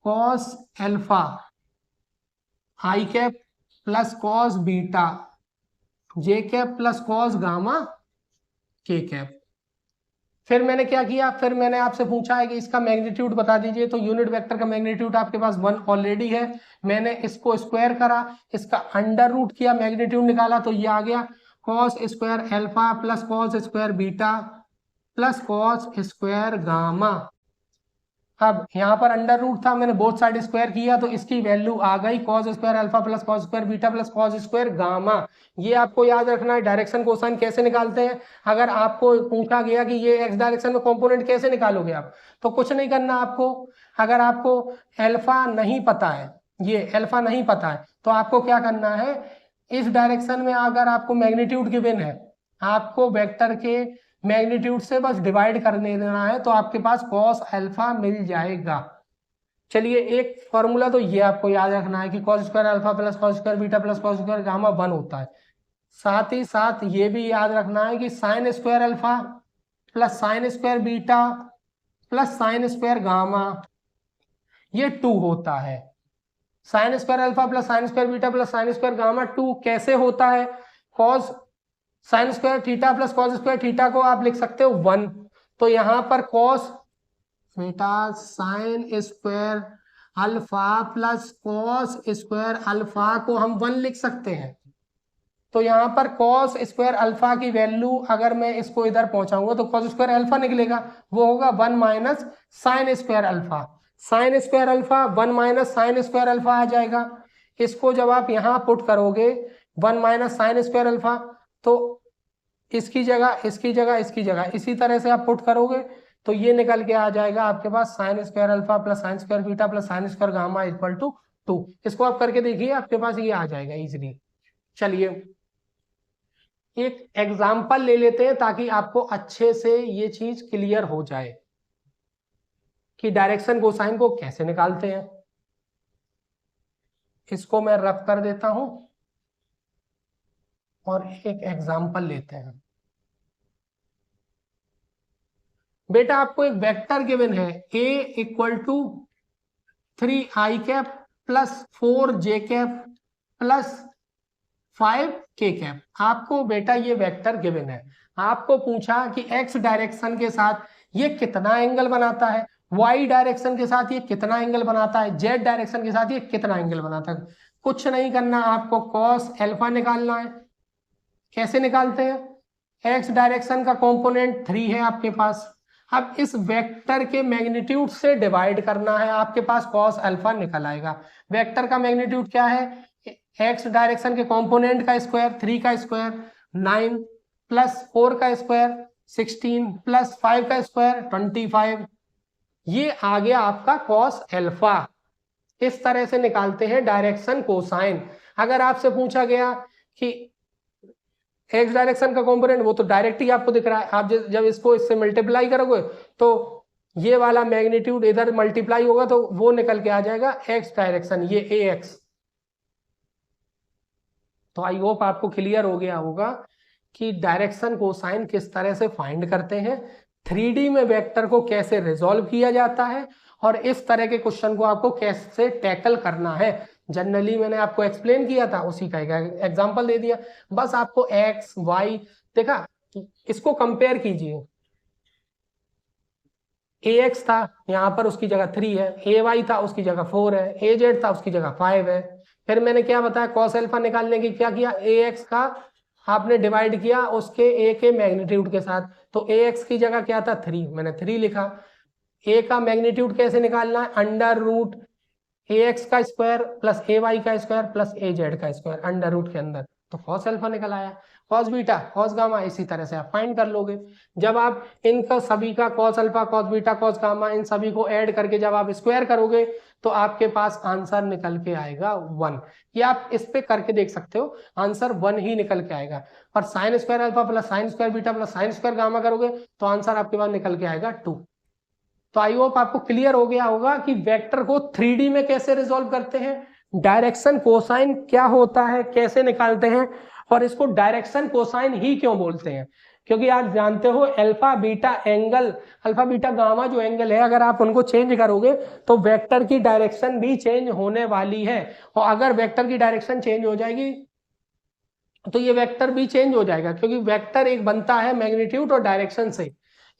कॉस अल्फा आई कैप प्लस कॉस बीटा जे कैप प्लस कॉस गामा के कैप। फिर मैंने क्या किया, फिर मैंने आपसे पूछा है कि इसका मैग्नीट्यूड बता दीजिए, तो यूनिट वेक्टर का मैग्नीट्यूड आपके पास 1 ऑलरेडी है। मैंने इसको स्क्वायर करा, इसका अंडर रूट किया, मैग्नीट्यूड निकाला, तो ये आ गया cos square alpha plus cos square beta plus cos square gamma. अब यहाँ पर अंडर रूट था, मैंने बोथ साइड स्क्वायर किया तो इसकी वैल्यू आ गई cos square alpha plus cos square beta plus cos square gamma. ये आपको याद रखना है। डायरेक्शन कोसाइन कैसे निकालते हैं? अगर आपको पूछा गया कि ये एक्स डायरेक्शन में कंपोनेंट कैसे निकालोगे आप, तो कुछ नहीं करना आपको। अगर आपको अल्फा नहीं पता है, ये अल्फा नहीं पता है, तो आपको क्या करना है, इस डायरेक्शन में अगर आपको मैग्नीट्यूड गिवन है, आपको वेक्टर के मैग्नीट्यूड से बस डिवाइड करने देना है, तो आपके पास कॉस अल्फा मिल जाएगा। चलिए एक फॉर्मूला तो ये आपको याद रखना है कि cos square alpha plus cos square beta plus cos square gamma 1 होता है। साथ ही साथ ये भी याद रखना है कि sign square alpha plus sine square beta plus sine square gamma ये 2 होता है। Sign square alpha plus sine square beta plus sine square gamma 2 कैसे होता है? Cos sine square theta plus cos square theta को आप लिख सकते हो 1, तो यहां पर कॉस बेटा sign square alpha plus cos square alpha को हम 1 लिख सकते हैं। तो यहाँ पर कॉस स्क्वायर अल्फा की वैल्यू अगर मैं इसको इधर पहुंचाऊंगा तो कॉस स्क्वायर अल्फा निकलेगा, वो होगा 1 minus sine square alpha. Sine square alpha 1 minus sine square alpha आ जाएगा। इसको जब आप यहाँ पुट करोगे 1 माइनस साइन स्क्वायर अल्फा, तो इसकी जगह इसकी जगह इसकी जगह इसी तरह से आप पुट करोगे तो ये निकल के आ जाएगा आपके पास sine square alpha plus sine square beta plus sine square gamma equal to 2। इसको आप करके देखिए, आपके पास ये आ जाएगा इजीली। चलिए एक एग्जाम्पल ले लेते हैं ताकि आपको अच्छे से ये चीज क्लियर हो जाए कि डायरेक्शन कोसाइन को कैसे निकालते हैं। इसको मैं रफ कर देता हूं और एक एग्जाम्पल लेते हैं। बेटा आपको एक वेक्टर गिवन है a equal to 3i cap plus 4j cap plus 5k cap. आपको बेटा ये वेक्टर गिवन है, आपको पूछा कि x डायरेक्शन के साथ ये कितना एंगल बनाता है, y डायरेक्शन के साथ ये कितना एंगल बनाता है, z डायरेक्शन के साथ ये कितना एंगल बनाता है। कुछ नहीं करना, आपको कॉस अल्फा निकालना है। कैसे निकालते हैं? x डायरेक्शन का कंपोनेंट 3 है आपके पास, अब इस वेक्टर के मैग्नीट्यूड से डिवाइड करना है, आपके पास कॉस अल्फा निकल आएगा। वेक्टर का मैग्नीट्यूड क्या है? एक्स डायरेक्शन के कंपोनेंट का स्क्वायर 3 का स्क्वायर 9 प्लस 4 का स्क्वायर 16 प्लस 5 का स्क्वायर 25, ये आ गया आपका कॉस अल्फा। इस तरह से निकालते हैं डायरेक्शन कोसाइन। अगर आपसे पूछा गया कि एक्स डायरेक्शन का कंपोनेंट, वो तो डायरेक्ट ही आपको दिख रहा है, आप जब इसको इससे मल्टीप्लाई करोगे तो ये वाला मैग्नीट्यूड इधर मल्टीप्लाई होगा तो वो निकल के आ जाएगा एक्स डायरेक्शन, ये ए एक्स। तो आई होप आपको क्लियर हो गया होगा कि डायरेक्शन कोसाइन किस तरह से फाइंड करते हैं, 3D में वेक्टर को कैसे रिजॉल्व किया जाता है और इस तरह के क्वेश्चन को आपको कैसे टैकल करना है। जनरली मैंने आपको एक्सप्लेन किया था, उसी का एग्जांपल दे दिया। बस आपको एक्स वाई देखा, इसको कंपेयर कीजिए। ए एक्स था यहाँ पर, उसकी जगह 3 है, ए वाई था उसकी जगह 4 है, ए जेड था उसकी जगह 5 है। फिर मैंने क्या बताया, कॉस अल्फा निकालने की क्या किया, ए एक्स का आपने डिवाइड किया उसके ए के मैग्नीट्यूड के साथ, तो ए एक्स की जगह क्या था 3, मैंने 3 लिखा। ए का मैग्नीट्यूड कैसे निकालना है, अंडर रूट ए एक्स का स्क्वायर प्लस ए वाई का स्क्वायर प्लस ए जेड का स्क्वायर अंडर रूट के अंदर, तो कॉस अल्फा निकल आया। कॉस बीटा कॉस गामा इसी तरह से आप फाइंड कर लोगे। जब आप इनका सभी का cos alpha cos beta cos gamma इन सभी को ऐड करके जब आप स्क्वायर करोगे तो आपके पास आंसर निकल के आएगा 1। ये आप इस पे करके देख सकते हो, आंसर 1 ही निकल के आएगा। और sign square alpha plus sine square beta plus sine square gamma करोगे तो आंसर आपके पास निकल के आएगा 2। तो आई होप आपको क्लियर हो गया होगा कि वेक्टर को 3D में कैसे रिजॉल्व करते हैं, डायरेक्शन कोसाइन क्या होता है, कैसे निकालते हैं, और इसको डायरेक्शन कोसाइन ही क्यों बोलते हैं, क्योंकि आप जानते हो alpha beta angle, alpha beta gamma जो एंगल है, अगर आप उनको चेंज करोगे तो वेक्टर की डायरेक्शन भी चेंज होने वाली है। और अगर वेक्टर की डायरेक्शन चेंज हो जाएगी तो ये वेक्टर भी चेंज हो जाएगा, क्योंकि वेक्टर एक बनता है मैग्नीट्यूड और डायरेक्शन से,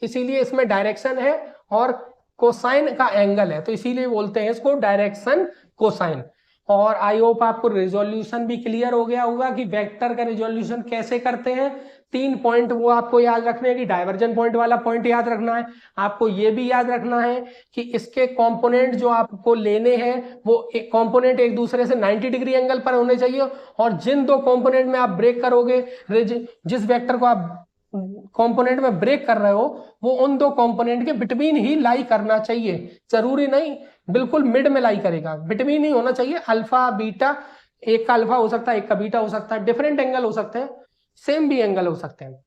इसीलिए इसमें डायरेक्शन है और कोसाइन का एंगल है, तो इसीलिए बोलते हैं इसको डायरेक्शन कोसाइन। और आई होप आपको रिजोल्यूशन भी क्लियर हो गया होगा कि वेक्टर का रिजोल्यूशन कैसे करते हैं। 3 पॉइंट वो आपको याद रखने हैं कि डाइवर्जन पॉइंट वाला पॉइंट याद रखना है, आपको ये भी याद रखना है कि इसके कंपोनेंट जो आपको लेने हैं वो एक कंपोनेंट एक दूसरे से 90 डिग्री एंगल पर होने चाहिए, और जिन 2 कंपोनेंट में आप ब्रेक करोगे, जिस वेक्टर को आप कंपोनेंट में ब्रेक कर रहे हो वो उन 2 कंपोनेंट के बिटवीन ही लाई करना चाहिए, जरूरी नहीं बिल्कुल मिड में लाई करेगा, बिटवीन ही होना चाहिए। अल्फा बीटा एक का अल्फा हो सकता है, एक का बीटा हो सकता है, डिफरेंट एंगल हो सकते हैं, सेम भी एंगल हो सकते हैं।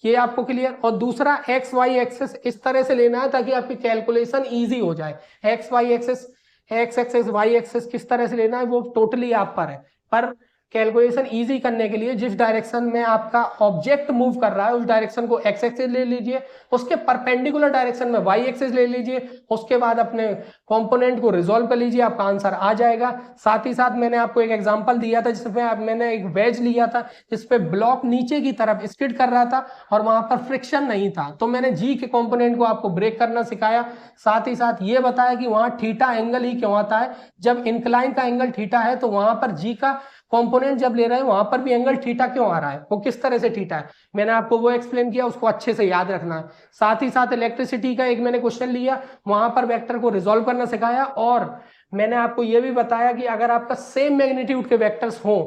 ये आपको क्लियर। और दूसरा एक्स वाई एक्सेस इस तरह से लेना है ताकि आपकी कैलकुलेशन इजी हो जाए। X y axes, x axes y axes किस तरह से लेना है वो टोटली आप पर है, पर कैलकुलेशन इजी करने के लिए जिस डायरेक्शन में आपका ऑब्जेक्ट मूव कर रहा है उस डायरेक्शन को एक्स एक्सेस ले लीजिए, उसके परपेंडिकुलर डायरेक्शन में वाई एक्सेस ले लीजिए, उसके बाद अपने कंपोनेंट को रिजॉल्व कर लीजिए, आपका आंसर आ जाएगा। साथ ही साथ मैंने आपको एक एग्जांपल दिया था जिसमें मैंने एक वेज लिया था जिसपे ब्लॉक नीचे की तरफ स्किड कर रहा था और वहां पर फ्रिक्शन नहीं था, तो मैंने जी के कंपोनेंट को आपको ब्रेक करना सिखाया। साथ ही साथ ये बताया कि वहां थीटा एंगल ही क्यों आता है, जब इंक्लाइन का एंगल थीटा है तो वहां पर जी का कंपोनेंट जब ले रहे हैं वहां पर भी एंगल थीटा क्यों आ रहा है, वो किस तरह से थीटा है, मैंने आपको वो एक्सप्लेन किया, उसको अच्छे से याद रखना है। साथ ही साथ इलेक्ट्रिसिटी का एक मैंने क्वेश्चन लिया, वहां पर वेक्टर को रिजॉल्व करना सिखाया, और मैंने आपको यह भी बताया कि अगर आपका सेम मैग्नीट्यूड के वेक्टर्स हो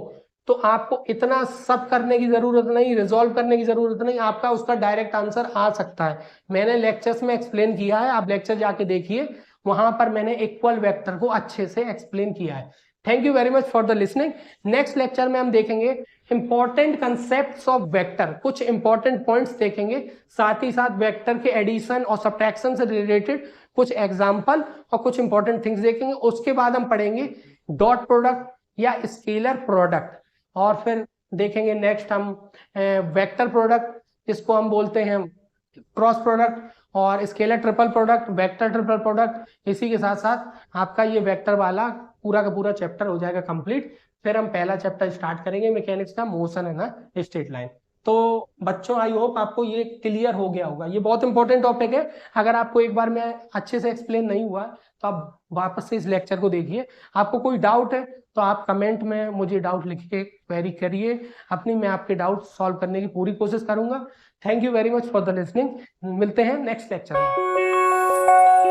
तो आपको इतना सब करने की जरूरत नहीं, रिजॉल्व करने की जरूरत नहीं, आपका उसका डायरेक्ट आंसर आ सकता है। मैंने लेक्चर्स में एक्सप्लेन किया है, आप लेक्चर जाके देखिए, वहां पर मैंने इक्वल वेक्टर को अच्छे से एक्सप्लेन किया है। Thank you very much for the listening. Next lecture में हम देखेंगे इंपॉर्टेंट कंसेप्ट्स ऑफ वेक्टर, कुछ इंपॉर्टेंट पॉइंट्स देखेंगे, साथ ही साथ वेक्टर के एडिशन और सब्ट्रैक्शन से रिलेटेड कुछ एग्जांपल और कुछ इंपॉर्टेंट थिंग्स देखेंगे। उसके बाद हम पढ़ेंगे डॉट प्रोडक्ट या स्केलर प्रोडक्ट, और फिर देखेंगे नेक्स्ट हम वेक्टर प्रोडक्ट, इसको हम बोलते हैं क्रॉस प्रोडक्ट, और scalar triple product, vector triple product. इसी के साथ साथ आपका ये वेक्टर वाला पूरा का पूरा चैप्टर हो जाएगा कंप्लीट। फिर हम पहला चैप्टर स्टार्ट करेंगे मैकेनिक्स का, मोशन है ना स्ट्रेट लाइन। तो बच्चों आई होप आपको ये क्लियर हो गया होगा, ये बहुत इंपॉर्टेंट टॉपिक है। अगर आपको एक बार में अच्छे से एक्सप्लेन नहीं हुआ तो आप वापस से इस लेक्चर को देखिए। आपको कोई डाउट है तो आप कमेंट में मुझे डाउट लिख के क्वेरी करिए अपनी, मैं आपके डाउट सॉल्व करने की पूरी कोशिश करूंगा। Thank you very much for the listening. मिलते हैं नेक्स्ट लेक्चर में।